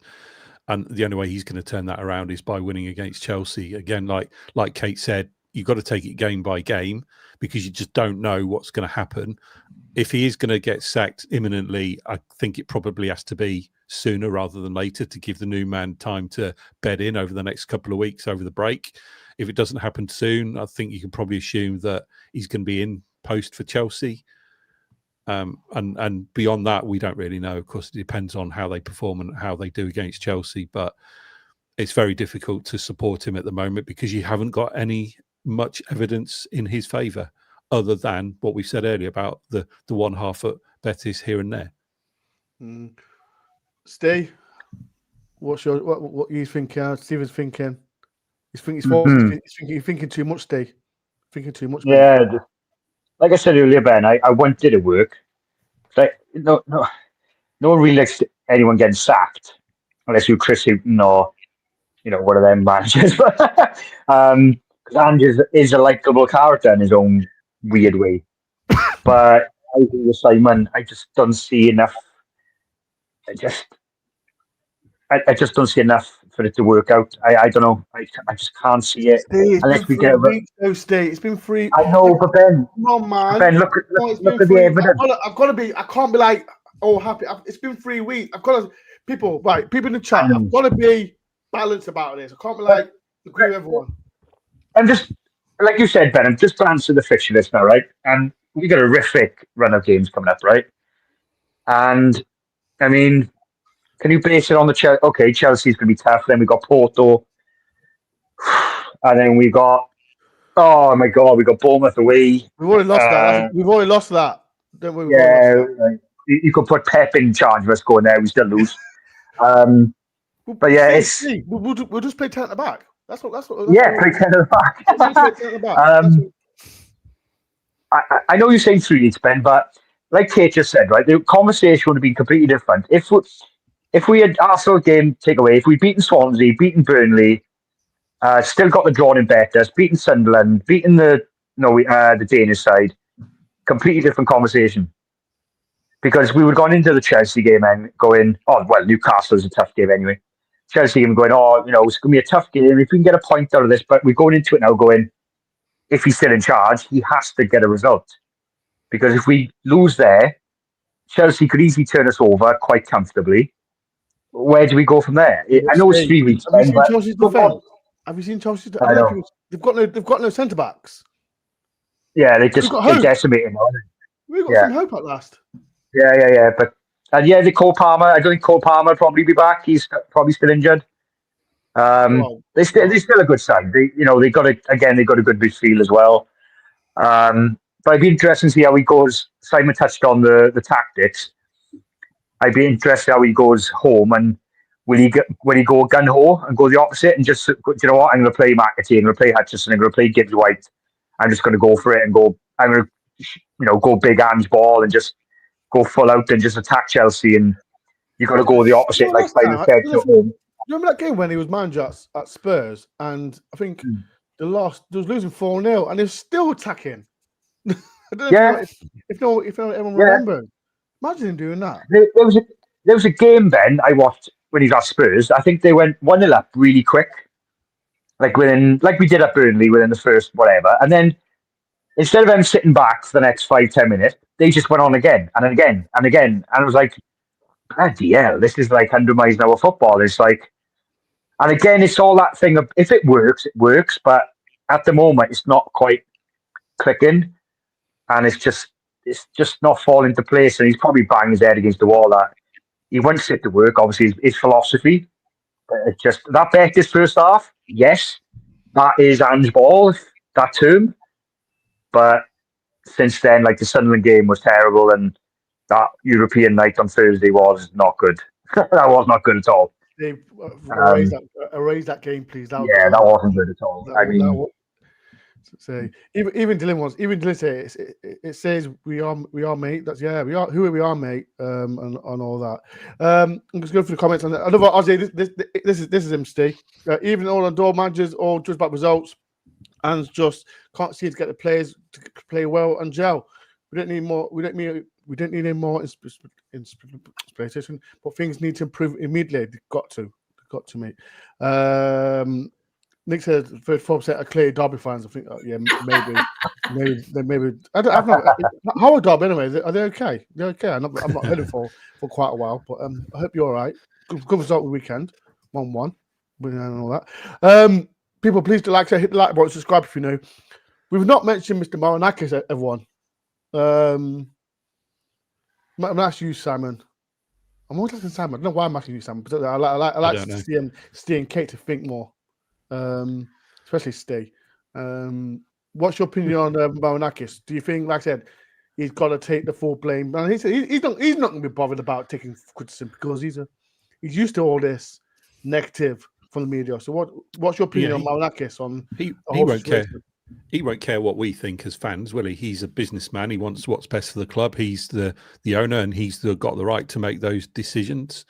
the only way he's going to turn that around is by winning against Chelsea. Again, like Kate said, you've got to take it game by game because you just don't know what's going to happen. If he is going to get sacked imminently, I think it probably has to be sooner rather than later to give the new man time to bed in over the next couple of weeks over the break. If it doesn't happen soon, I think you can probably assume that he's going to be in post for Chelsea. And beyond that, we don't really know. Of course, it depends on how they perform and how they do against Chelsea. But it's very difficult to support him at the moment because you haven't got much evidence in his favour other than what we said earlier about the 1.5 at Betis here and there. Steve, what you thinking? Steven's thinking. He's thinking too much, Steve. Thinking too much. Yeah, like I said earlier, Ben, I wanted it to work. Like no one really likes anyone getting sacked unless you're Chris Hughton or one of them managers. Because Ange is a likable character in his own weird way. But I think with Simon, I just don't see enough. I just don't see enough for it to work out. I don't know. I just can't see it. Steve, unless we get it's been 3. I know, but Ben, come on, man. Ben, look at the evidence. I've got to be. I can't be like, happy. It's been 3 weeks. I've got to. People in the chat. I've got to be balanced about this. I can't be like agree with everyone. I'm just like you said, Ben. I'm just to answer the fixture list now, right? And we got a horrific run of games coming up, right? And I mean, can you base it on the Chelsea? Okay, Chelsea's going to be tough. Then we got Porto, and then we got oh my god, we got Bournemouth away. We've already lost that. We've already lost that. Don't we? Yeah, you could put Pep in charge of us going there. We still lose. But yeah, we'll just play 10 at the back. That's what. Yeah, play 10 at the back. I know you're saying 3 weeks, Ben, but like Kate just said, right, the conversation would have been completely different if we had Arsenal game takeaway. If we'd beaten Swansea, beaten Burnley, still got the drawn in betters, beaten Sunderland, beaten the Danish side, completely different conversation. Because we would have gone into the Chelsea game and going, oh, well, Newcastle is a tough game anyway. Chelsea game going, it's going to be a tough game. If we can get a point out of this, but we're going into it now going, if he's still in charge, he has to get a result. Because if we lose there, Chelsea could easily turn us over quite comfortably. Where do we go from there? I know it's 3 weeks. Have you seen Chelsea's defence? Have you seen Chelsea's? I know. They've got no centre backs. Yeah, they're decimating. We've got some hope at last. Yeah. But the Cole Palmer. I don't think Cole Palmer will probably be back. He's probably still injured. They're still a good side. They got a good midfield as well. But I'd be interested to see how he goes. Simon touched on the tactics. I'd be interested how he goes home, and will he go gun ho and go the opposite and just, you know what, I'm going to play McAtee, I'm going to play Hutchison, I'm going to play Gibbs White. I'm just going to go for it and go. I'm going to go big Ange ball and just go full out and just attack Chelsea. And you've got to go the opposite, like Simon said. Remember that game when he was manager at Spurs, and I think they was losing 4-0, and they're still attacking. I don't know if everyone remembers. Imagine him doing that. There was a game, Ben, I watched when he was at Spurs. I think they went 1-0 up really quick, like we did at Burnley within the first whatever, and then instead of them sitting back for the next 5-10 minutes, they just went on again and again and again, and it was like, bloody hell, this is like 100 miles an hour football. It's like, and again, it's all that thing of if it works, it works, but at the moment, it's not quite clicking, and it's just not falling into place, and he's probably banging his head against the wall that he wants it to work. Obviously, his philosophy. It's just that Becker's first half, yes, that is Ange ball, that term. But since then, like the Sunderland game was terrible, and that European night on Thursday was not good. That was not good at all. Dave, erase that game, please. That wasn't good at all. Even Dylan says it says we are mate. That's we are who we are mate. And all that. I'm just going through the comments on that. Another Ozzy. This is him, Steve. Even all the door managers all just about results, and just can't seem to get the players to play well and gel. We don't need more. We don't need any more inspiration, but things need to improve immediately. They've got to, mate. Nick said 34% are clear Derby fans. I think, maybe. I don't know. How are Derby anyway? Are they okay? They're okay. I'm not heading for quite a while, but I hope you're all right. Good result the weekend, 1-1, and all that. People, please do hit the like button, subscribe if you know. We've not mentioned Mr. Marinakis, everyone. I'm gonna ask you, Simon. I'm always asking Simon. I don't know why I'm asking you, Simon, but I like to see him, Steve and Kate to think more. Especially Steve. What's your opinion on Marinakis? Do you think, like I said, he's got to take the full blame? And he's not going to be bothered about taking criticism because he's used to all this negative from the media. So what's your opinion on Marinakis? He won't care. He won't care what we think as fans, will he? He's a businessman. He wants what's best for the club. He's the owner, and he's got the right to make those decisions.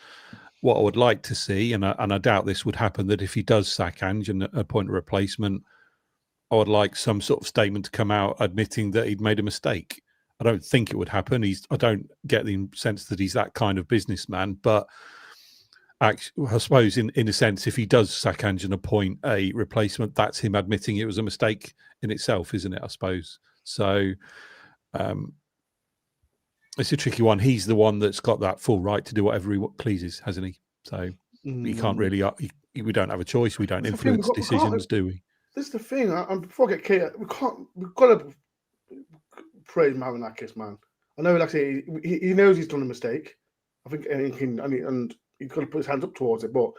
What I would like to see, and I doubt this would happen, that if he does sack Ange and appoint a replacement, I would like some sort of statement to come out admitting that he'd made a mistake. I don't think it would happen. I don't get the sense that he's that kind of businessman, but actually, I suppose in a sense, if he does sack Ange and appoint a replacement, that's him admitting it was a mistake in itself, isn't it? I suppose. So it's a tricky one. He's the one that's got that full right to do whatever he pleases, hasn't he? So he can't really. We don't have a choice. We don't influence decisions, do we? This is the thing. Before I get Kate, we've got to praise Marinakis, man. I know, like I say, he knows he's done a mistake. I think, and he's got to put his hands up towards it. But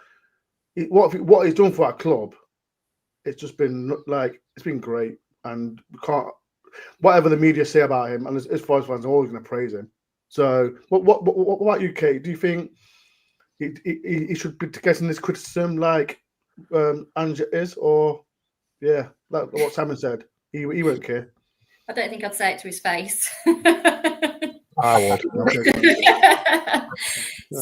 what he's done for our club, it's just been it's been great. And we can't, whatever the media say about him, and as far as fans are always going to praise him. So, what about you, Kate? Do you think he should be getting this criticism like Ange is, or like what Simon said? He won't care. I don't think I'd say it to his face. I would.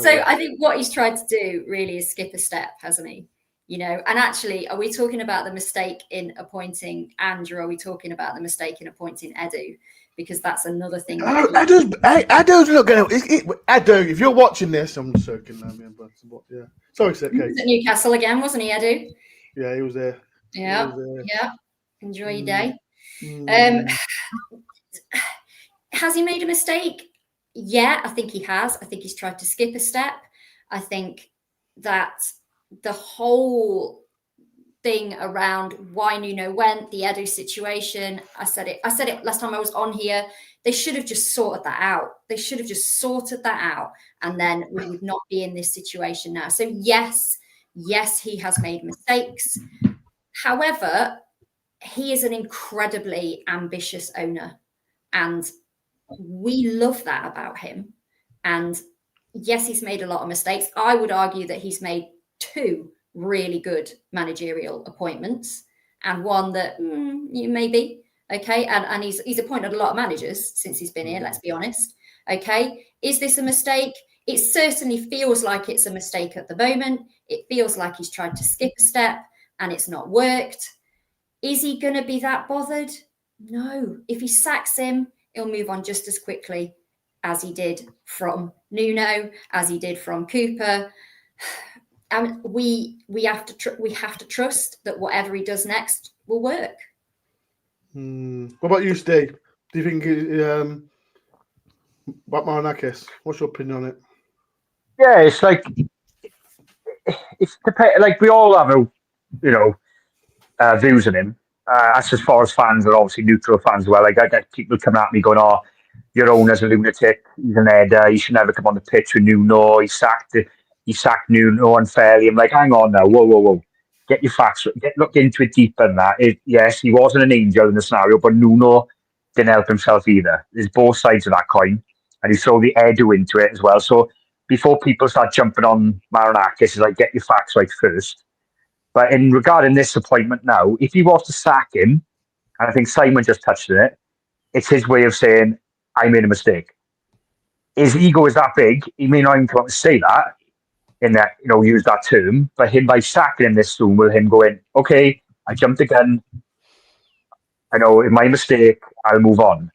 So I think what he's tried to do really is skip a step, hasn't he? You know, and actually, are we talking about the mistake in appointing Ange, or are we talking about the mistake in appointing Edu? Because that's another thing. Edu's not going to. Edu, if you're watching this, I'm joking. Yeah. Sorry, Kate. He was at Newcastle again, wasn't he, Edu? Yeah, he was there. Yeah. Enjoy your day. Has he made a mistake? Yeah, I think he has. I think he's tried to skip a step. I think that the whole thing around why Nuno went, the Edu situation, I said it last time I was on here. They should have just sorted that out. And then we would not be in this situation now. So yes, he has made mistakes. However, he is an incredibly ambitious owner, and we love that about him. And yes, he's made a lot of mistakes. I would argue that he's made 2 really good managerial appointments, and one that maybe okay. And he's appointed a lot of managers since he's been here. Let's be honest. Okay, is this a mistake? It certainly feels like it's a mistake at the moment. It feels like he's tried to skip a step and it's not worked. Is he going to be that bothered? No. If he sacks him, he'll move on just as quickly as he did from Nuno, as he did from Cooper. And we have to trust that whatever he does next will work. What about you, Steve? Do you think about Marinakis? What's your opinion on it? Yeah, it's like like we all have views on him. That's as far as fans are obviously neutral fans as well. Like I get people coming at me going, "Oh, your owner's a lunatic. He's an header. He should never come on the pitch with Nuno. He sacked Nuno unfairly." I'm like, hang on now, whoa. Get your facts. Look into it deeper than that. Yes, he wasn't an angel in the scenario, but Nuno didn't help himself either. There's both sides of that coin, and he throw the Edu into it as well. So before people start jumping on Marinakis, it's like, get your facts right first. But in regarding this appointment now, if he was to sack him, and I think Simon just touched on it, it's his way of saying, I made a mistake. His ego is that big, he may not even come out to say that, in that, use that term, but him by sacking him this soon, will him go in, okay, I jumped the gun, I know, it's my mistake, I'll move on.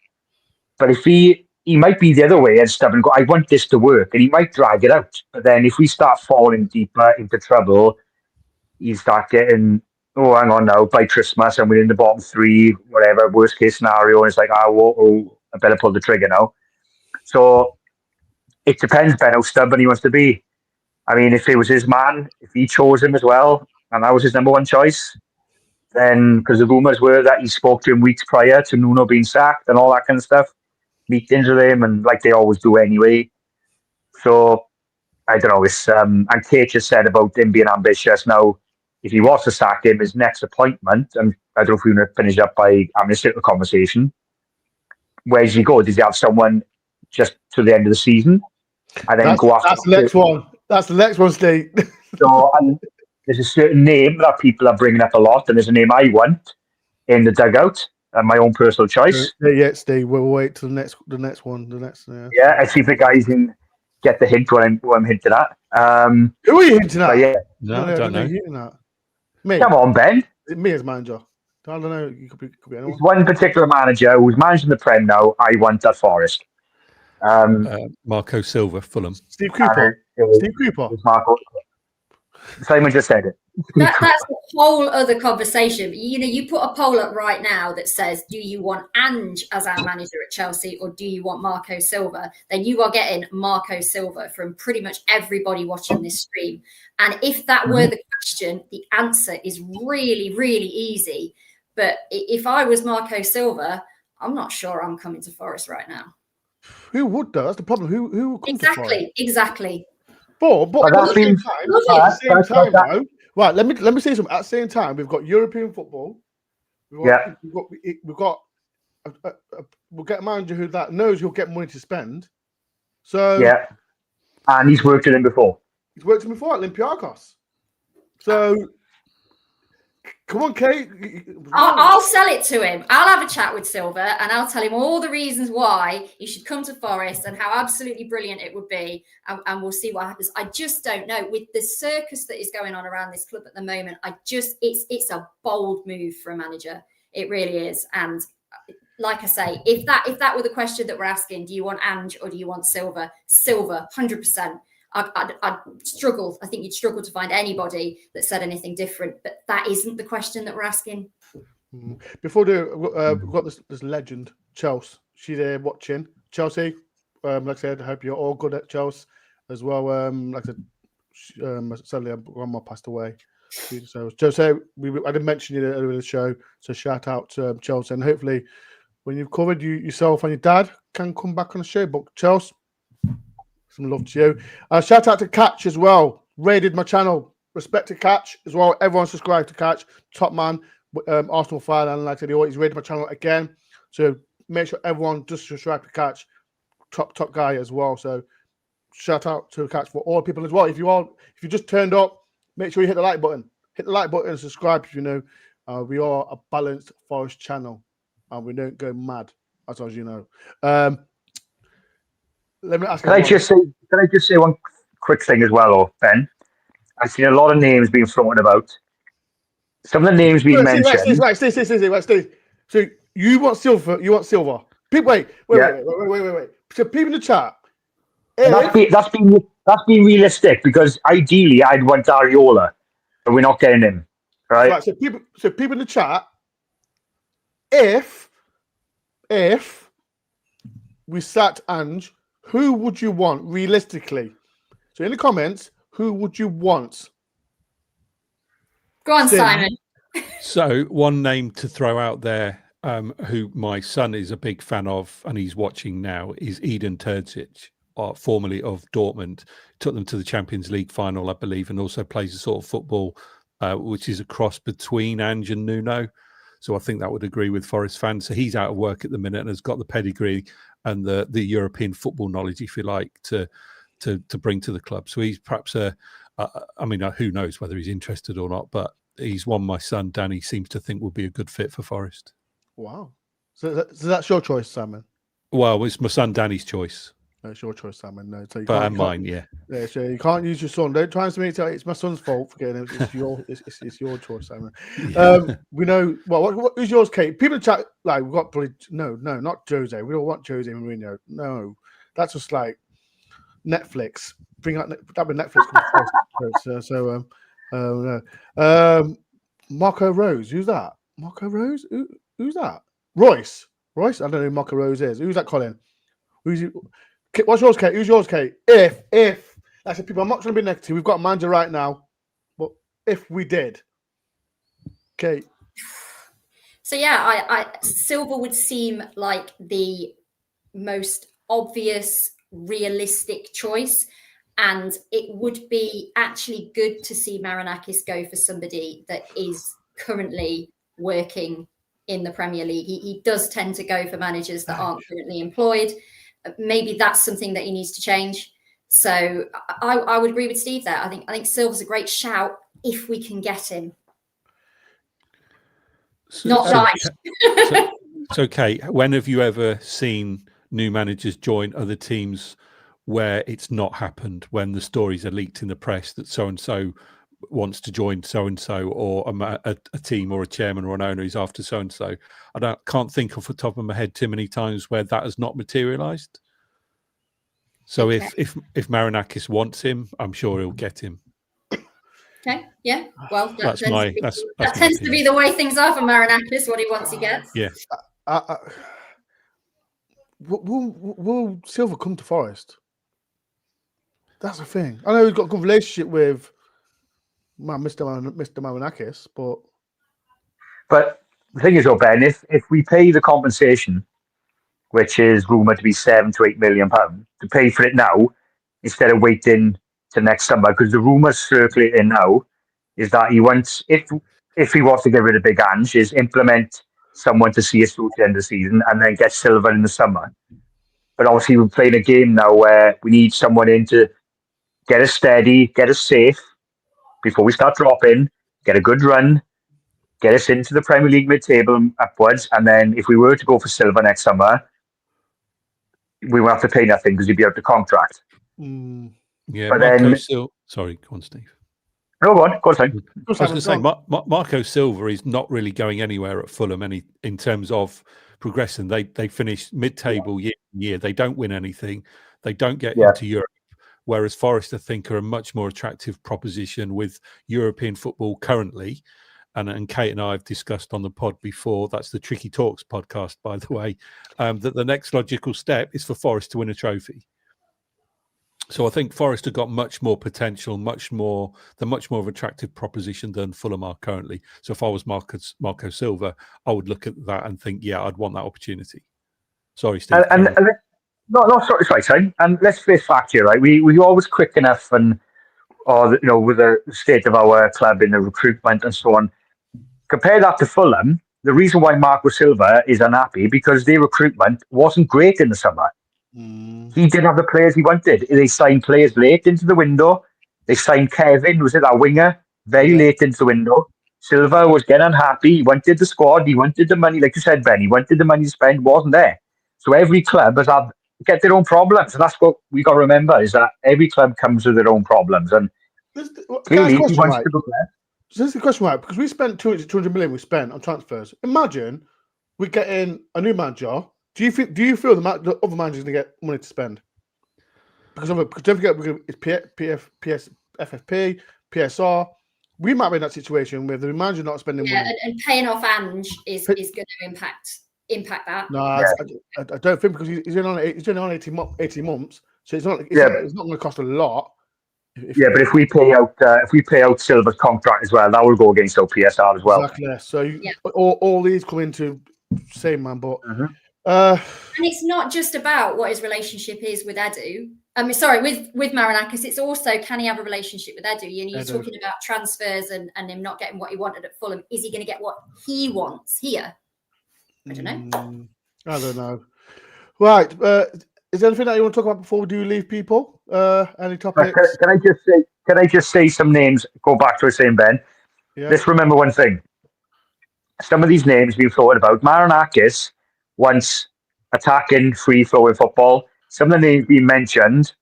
But if he might be the other way and stubborn and go, I want this to work, and he might drag it out. But then if we start falling deeper into trouble, you start getting, oh, hang on now, by Christmas, and we're in the bottom 3, whatever, worst case scenario, and it's like, I better pull the trigger now. So it depends, Ben, how stubborn he wants to be. I mean, if it was his man, if he chose him as well, and that was his number 1 choice, then, because the rumours were that he spoke to him weeks prior to Nuno being sacked and all that kind of stuff, meetings with him, and like they always do anyway. So I don't know. It's and Kate just said about him being ambitious. Now, if he was to sack him, his next appointment, and I don't know if we're going to finish up by having a little conversation. Where does he go? Does he have someone just to the end of the season, and then go after? That's the next one. That's the next one, Steve. So there's a certain name that people are bringing up a lot, and there's a name I want in the dugout, and my own personal choice. Yeah, Steve. We'll wait till the next one. Yeah, I see if the guys can get the hint what I'm hinting at. Who are you hinting at? Yeah. No, I don't know. Me. Come on, Ben. Me as manager. I don't know. You could be anyone. There's one particular manager who's managing the Prem now. I want at Forest. Marco Silva, Fulham. Steve Cooper. Steve Cooper. Marco. Simon just said it. That's a whole other conversation. You put a poll up right now that says, do you want Ange as our manager at Chelsea, or do you want Marco Silva? Then you are getting Marco Silva from pretty much everybody watching this stream. And if that were the question, the answer is really, really easy. But if I was Marco Silva, I'm not sure I'm coming to Forest right now. Who would though? That's the problem. Who would come to Forest? Exactly. But at the same time, though, right? Let me say something. At the same time, we've got European football. We'll get a manager that knows he'll get money to spend. So yeah, and he's worked with him before. He's worked with him before at Olympiacos. So come on, Kate. I'll sell it to him. I'll have a chat with Silva and I'll tell him all the reasons why he should come to Forest and how absolutely brilliant it would be. And we'll see what happens. I just don't know. With the circus that is going on around this club at the moment, it's a bold move for a manager. It really is. And like I say, if that were the question that we're asking, do you want Ange or do you want Silva? Silva, 100%. I'd struggle. I think you'd struggle to find anybody that said anything different. But that isn't the question that we're asking. Before we've got this legend, Chelsea. She's there watching. Chelsea, like I said, I hope you're all good at Chelsea as well. Like I said, sadly, grandma passed away. So, Chelsea, I didn't mention you earlier in the show, so shout out to Chelsea. And hopefully, when you've covered, yourself and your dad can come back on the show. But Chelsea, some love to you. Shout out to Catch as well. Raided my channel. Respect to Catch as well. Everyone subscribe to Catch. Top man. Arsenal fan, and like I said, he always rated my channel again. So make sure everyone just subscribe to Catch. Top guy as well. So shout out to Catch for all people as well. If you just turned up, make sure you hit the like button. Hit the like button and subscribe. If you know, we are a balanced Forest channel, and we don't go mad, as you know. Let me ask. Can I just say one quick thing as well, Ben? I've seen a lot of names being thrown about. Some of the names being mentioned. Right, Steve. So you want silver? Wait. So people in the chat. That's been realistic, because ideally I'd want Dariola, but we're not getting him. Right. So people in the chat. If we sat Ange, who would you want realistically? So in the comments, who would you want? Go on, Simon. So one name to throw out there, who my son is a big fan of and he's watching now, is Edin Terzic, formerly of Dortmund. Took them to the Champions League final, I believe, and also plays a sort of football which is a cross between Ange and Nuno. So I think that would agree with Forest fans. So he's out of work at the minute and has got the pedigree and the European football knowledge, if you like, to bring to the club. So he's perhaps who knows whether he's interested or not, but he's one my son Danny seems to think would be a good fit for Forest. Wow. So that's your choice, Simon? Well, it's my son Danny's choice. No, it's your choice, Simon. No, so mine, yeah. Yeah, so you can't use your son. Don't try and make it it's my son's fault for getting it. It's your choice, Simon. Yeah. We know. Well, who's yours, Kate? People in chat like we've got probably no, not Jose. We don't want Jose Mourinho. No, that's just like Netflix. Bring out that with Netflix. Marco Rose. Who's that? Marco Rose. Who's that? Royce. I don't know who Marco Rose is. Who's that, Colin? What's yours, Kate? Who's yours, Kate? If I said, people, I'm not trying to be negative. We've got a manager right now, but if we did, Kate. So yeah, I Silva would seem like the most obvious, realistic choice, and it would be actually good to see Marinakis go for somebody that is currently working in the Premier League. He does tend to go for managers that aren't currently employed. Maybe that's something that he needs to change. So I would agree with Steve there. I think Silva's a great shout if we can get him. So Kate, when have you ever seen new managers join other teams where it's not happened, when the stories are leaked in the press that so-and-so wants to join so-and-so, or a team or a chairman or an owner is after so-and-so? I can't think off the top of my head too many times where that has not materialised. So okay. if Marinakis wants him, I'm sure he'll get him. Okay, yeah. Well, that that tends to be the way things are for Marinakis. What he wants, he gets. Yeah. Will Silva come to Forest? That's the thing. I know he's got a good relationship with Mr. Marinakis, but the thing is, though, Ben, if we pay the compensation, which is rumoured to be £7 to £8 million, to pay for it now instead of waiting to next summer, because the rumours circulating now is that he wants, if he wants to get rid of Big Ange, is implement someone to see us through to the end of the season and then get Silva in the summer. But obviously we're playing a game now where we need someone in to get us steady, get us safe before we start dropping, get a good run, get us into the Premier League mid-table and upwards. And then if we were to go for Silva next summer, we won't have to pay nothing because he'd be out of contract. Yeah, but sorry, go on, Steve. No, go on. Go on, I was going to say, Marco Silva is not really going anywhere at Fulham in terms of progressing. They finish mid-table year. They don't win anything. They don't get into Europe. Whereas Forest, I think, are a much more attractive proposition with European football currently. and Kate and I have discussed on the pod before, that's the Tricky Talks podcast, by the way, that the next logical step is for Forest to win a trophy. So I think Forest have got much more potential, much more of attractive proposition than Fulham are currently. So if I was Marco Silva, I would look at that and think, yeah, I'd want that opportunity. Sorry, Steve. Sorry. And let's face fact here, right? We always quick enough with the state of our club in the recruitment and so on. Compare that to Fulham. The reason why Marco Silva is unhappy because their recruitment wasn't great in the summer. He didn't have the players he wanted. They signed players late into the window. They signed Kevin, was it that winger? Very late into the window. Silva was getting unhappy. He wanted the squad. He wanted the money. Like you said, Ben, he wanted the money to spend. Wasn't there. So every club get their own problems. And that's what we got to remember is that every club comes with their own problems. And clearly, he wants to go there. So this is the question, right? Because we spent 200 million we spent on transfers. Imagine we get in a new manager. Do you feel the other manager's going to get money to spend? Because don't forget, it's FFP, PSR. We might be in that situation where the manager not spending money. And paying off Ange is going to impact that. No, I don't think because he's only on 18 months, so it's not going to cost a lot. But if we pay out Silva's contract as well, that will go against our PSR as well. Exactly. So all these come into same man, but. And it's not just about what his relationship is with Edu. With Marinakis, it's also can he have a relationship with Edu? You're talking about transfers and him not getting what he wanted at Fulham. Is he going to get what he wants here? I don't know. I don't know. Right. Is there anything that you want to talk about before we do leave people? Any topics? Can I just say some names? Go back to what I was saying, Ben. Yeah. Let's remember one thing. Some of these names we've thought about. Marinakis wants attacking, free-flowing football. Some of the names being mentioned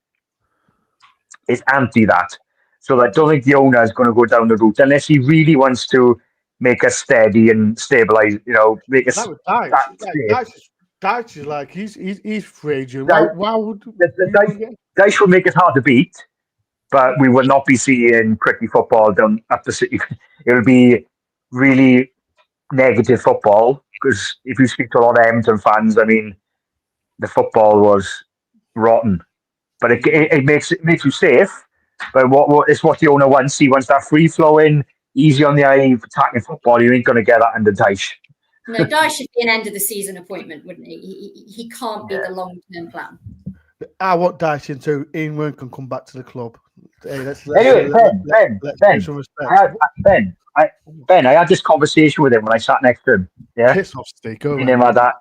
is anti that. So I don't think the owner is going to go down the route unless he really wants to make us steady and stabilize. Make us. Dyche is like he's fragile. Why would Dyche will make it hard to beat, but we will not be seeing pretty football done at the City. It will be really negative football because if you speak to a lot of Everton fans, I mean, the football was rotten. But it makes you safe. But it's what the owner wants. He wants that free flowing, easy on the eye, attacking football. You ain't going to get that under Dyche. No, Dyche should be an end of the season appointment, wouldn't he? He can't be the long term plan. I want Dyche into Ian can come back to the club. Hey, Ben, I had this conversation with him when I sat next to him. Yeah, piss off, Steve. Go him like that.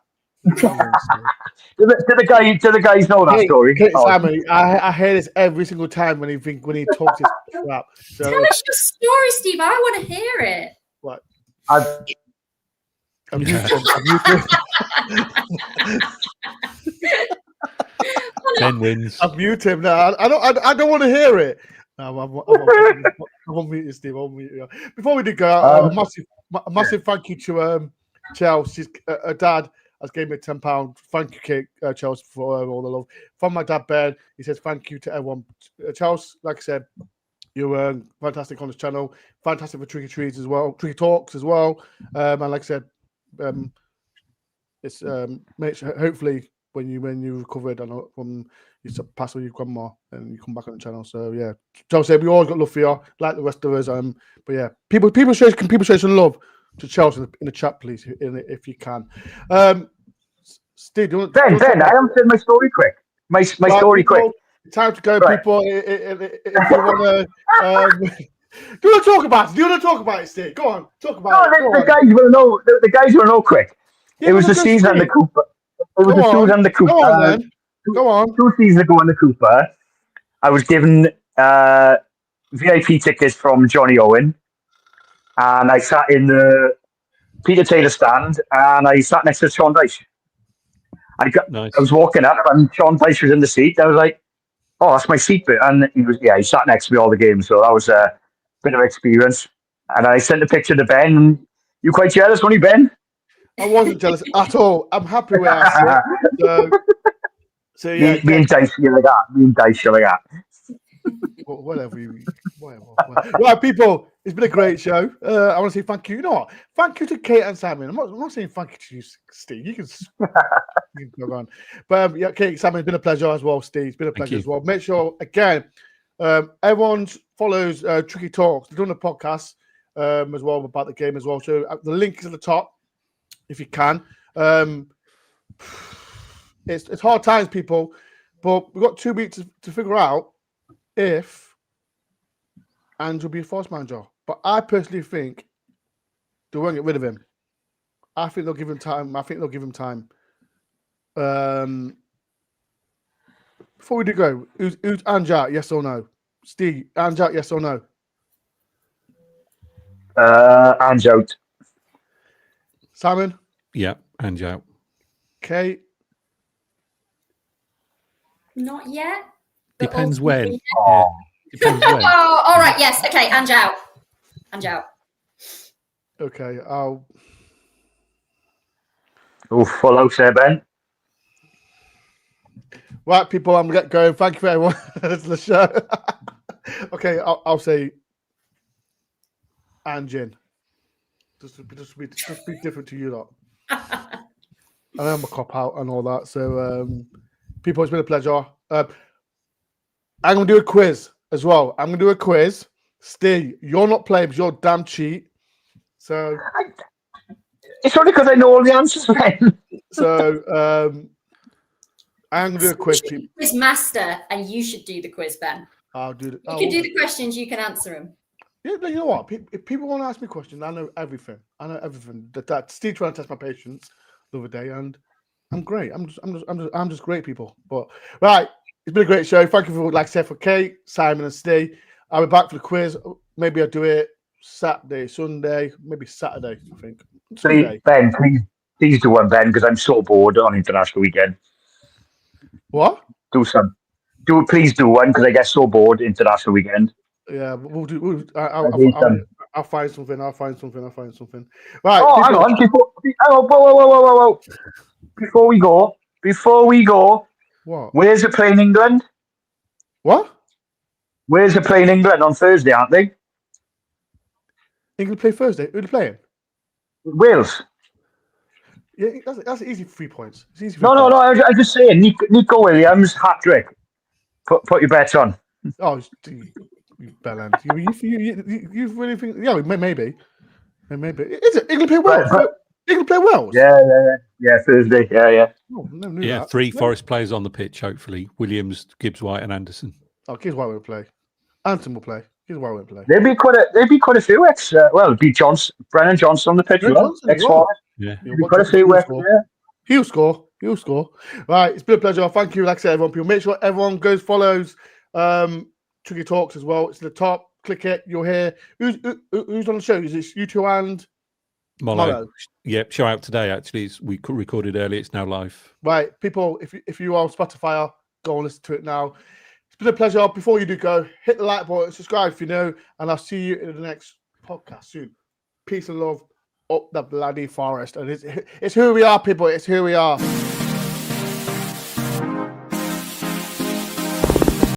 Do the guys know that story? Simon, I hear this every single time when he talks his crap. So, tell us your story, Steve. I want to hear it. What? Ben wins. I've muted him now. I don't want to hear it. No, I won't mute you, Steve. I won't mute you. Before we do go, a massive thank you to Chelsea's dad has gave me £10. Thank you, Kate, Chelsea, for all the love. From my dad, Ben, he says thank you to everyone. Chelsea, like I said, you were fantastic on this channel. Fantastic for Tricky Trees as well. Tricky Talks as well. And like I said, it's hopefully when you recovered from you pass on your grandma and you come back on the channel. So yeah, Chelsea, we always got love for you, like the rest of us. But yeah, people show some love to Chelsea in the chat, please, if you can. Steve, Ben, I haven't said my story quick. My story quick. Time to go, right. People. If you want to. Do you want to talk about it? Do you want to talk about it, Steve? Go on, talk about it. The guys will know. The guys will know quick. Yeah, it was the season under Cooper. It was the season under Cooper. Go on, then. Go on. 2 seasons ago under Cooper, I was given VIP tickets from Johnny Owen, and I sat in the Peter Taylor stand, and I sat next to Sean Dyche. Nice. I was walking up, and Sean Dyche was in the seat. I was like, "Oh, that's my seat," and he sat next to me all the games. So that was a bit of experience. And I sent a picture to Ben. You quite jealous, weren't you, Ben? I wasn't jealous at all. I'm happy where I sit. So yeah, me and Dyche like that. Whatever. Right, people. It's been a great show. I want to say thank you. You know what? Thank you to Kate and Simon. I'm not saying thank you to you, Steve. You can go on. But yeah, Kate, Simon, it's been a pleasure as well, Steve. It's been a pleasure as well. Make sure, again, everyone follows Tricky Talks. They're doing a podcast as well about the game as well. So the link is at the top if you can. It's hard times, people, but we've got 2 weeks to figure out if Ange will be a Forest manager. But I personally think they won't get rid of him. I think they'll give him time. Before we do go, who's Ange out? Yes or no? Steve, Ange out? Yes or no? Ange out. Simon? Yeah, Ange out. Kate? Not yet. Depends when. Oh. Depends when. Oh, all right. Yes. Okay. Ange out. Ange out. Okay. I'll. Oh, full out there, Ben. Right, people, I'm going to get going. Thank you for everyone. That's the show. Okay, I'll say Ange in. Just be different to you lot. I am a cop out and all that. So, people, it's been a pleasure. I'm going to do a quiz as well. I'm going to do a quiz. Steve, you're not playing because you're a damn cheat. So it's only because I know all the answers, Ben. So I'm going to do a quiz. Quiz master, and you should do the quiz, Ben. I'll do it. You can do the questions. You can answer them. Yeah, you know what? If people want to ask me questions, I know everything. That Steve trying to test my patience the other day, and I'm great. I'm just great, people. But right, it's been a great show. Thank you for, like I said, for Kate, Simon, and Steve. I'll be back for the quiz. Maybe I'll do it Saturday, Sunday, maybe Saturday. I think. Please, Ben, please do one, Ben, because I'm so bored on international weekend. What? Please do one because I get so bored international weekend. Yeah, we'll do. I'll find something. Right. Oh, hang on. Whoa. Before we go. What? Where's the playing England? What? Where's the playing England on Thursday, aren't they? England play Thursday. Who are they playing? Wales. Yeah, that's easy 3 points. It's easy. No. I'm just saying. Nico Williams hat trick. Put your bets on. Oh, you bellend. You really think? Yeah, maybe. Is it England play Wales? England play Wales? Yeah. Thursday. Yeah. Oh, yeah, 3 Forest players on the pitch. Hopefully, Williams, Gibbs, White, and Anderson. Oh, Gibbs White will play. Anton will play. Gibbs White will play. There'd be quite a few ex. It'd be Brennan Johnson on the pitch. Yeah. Quite a few ex. He'll score. Right, it's been a pleasure. Thank you, like I said, everyone. People, make sure everyone follows Tricky Talks as well. It's at the top. Click it. You'll hear who's on the show. Is it you two and Molo? Yep, show out today. Actually, we recorded early. It's now live. Right, people. If you are on Spotify, go and listen to it now. It's been a pleasure. Before you do go, hit the like button, subscribe if you know, and I'll see you in the next podcast soon. Peace and love up the bloody forest. And it's who we are, people. It's who we are.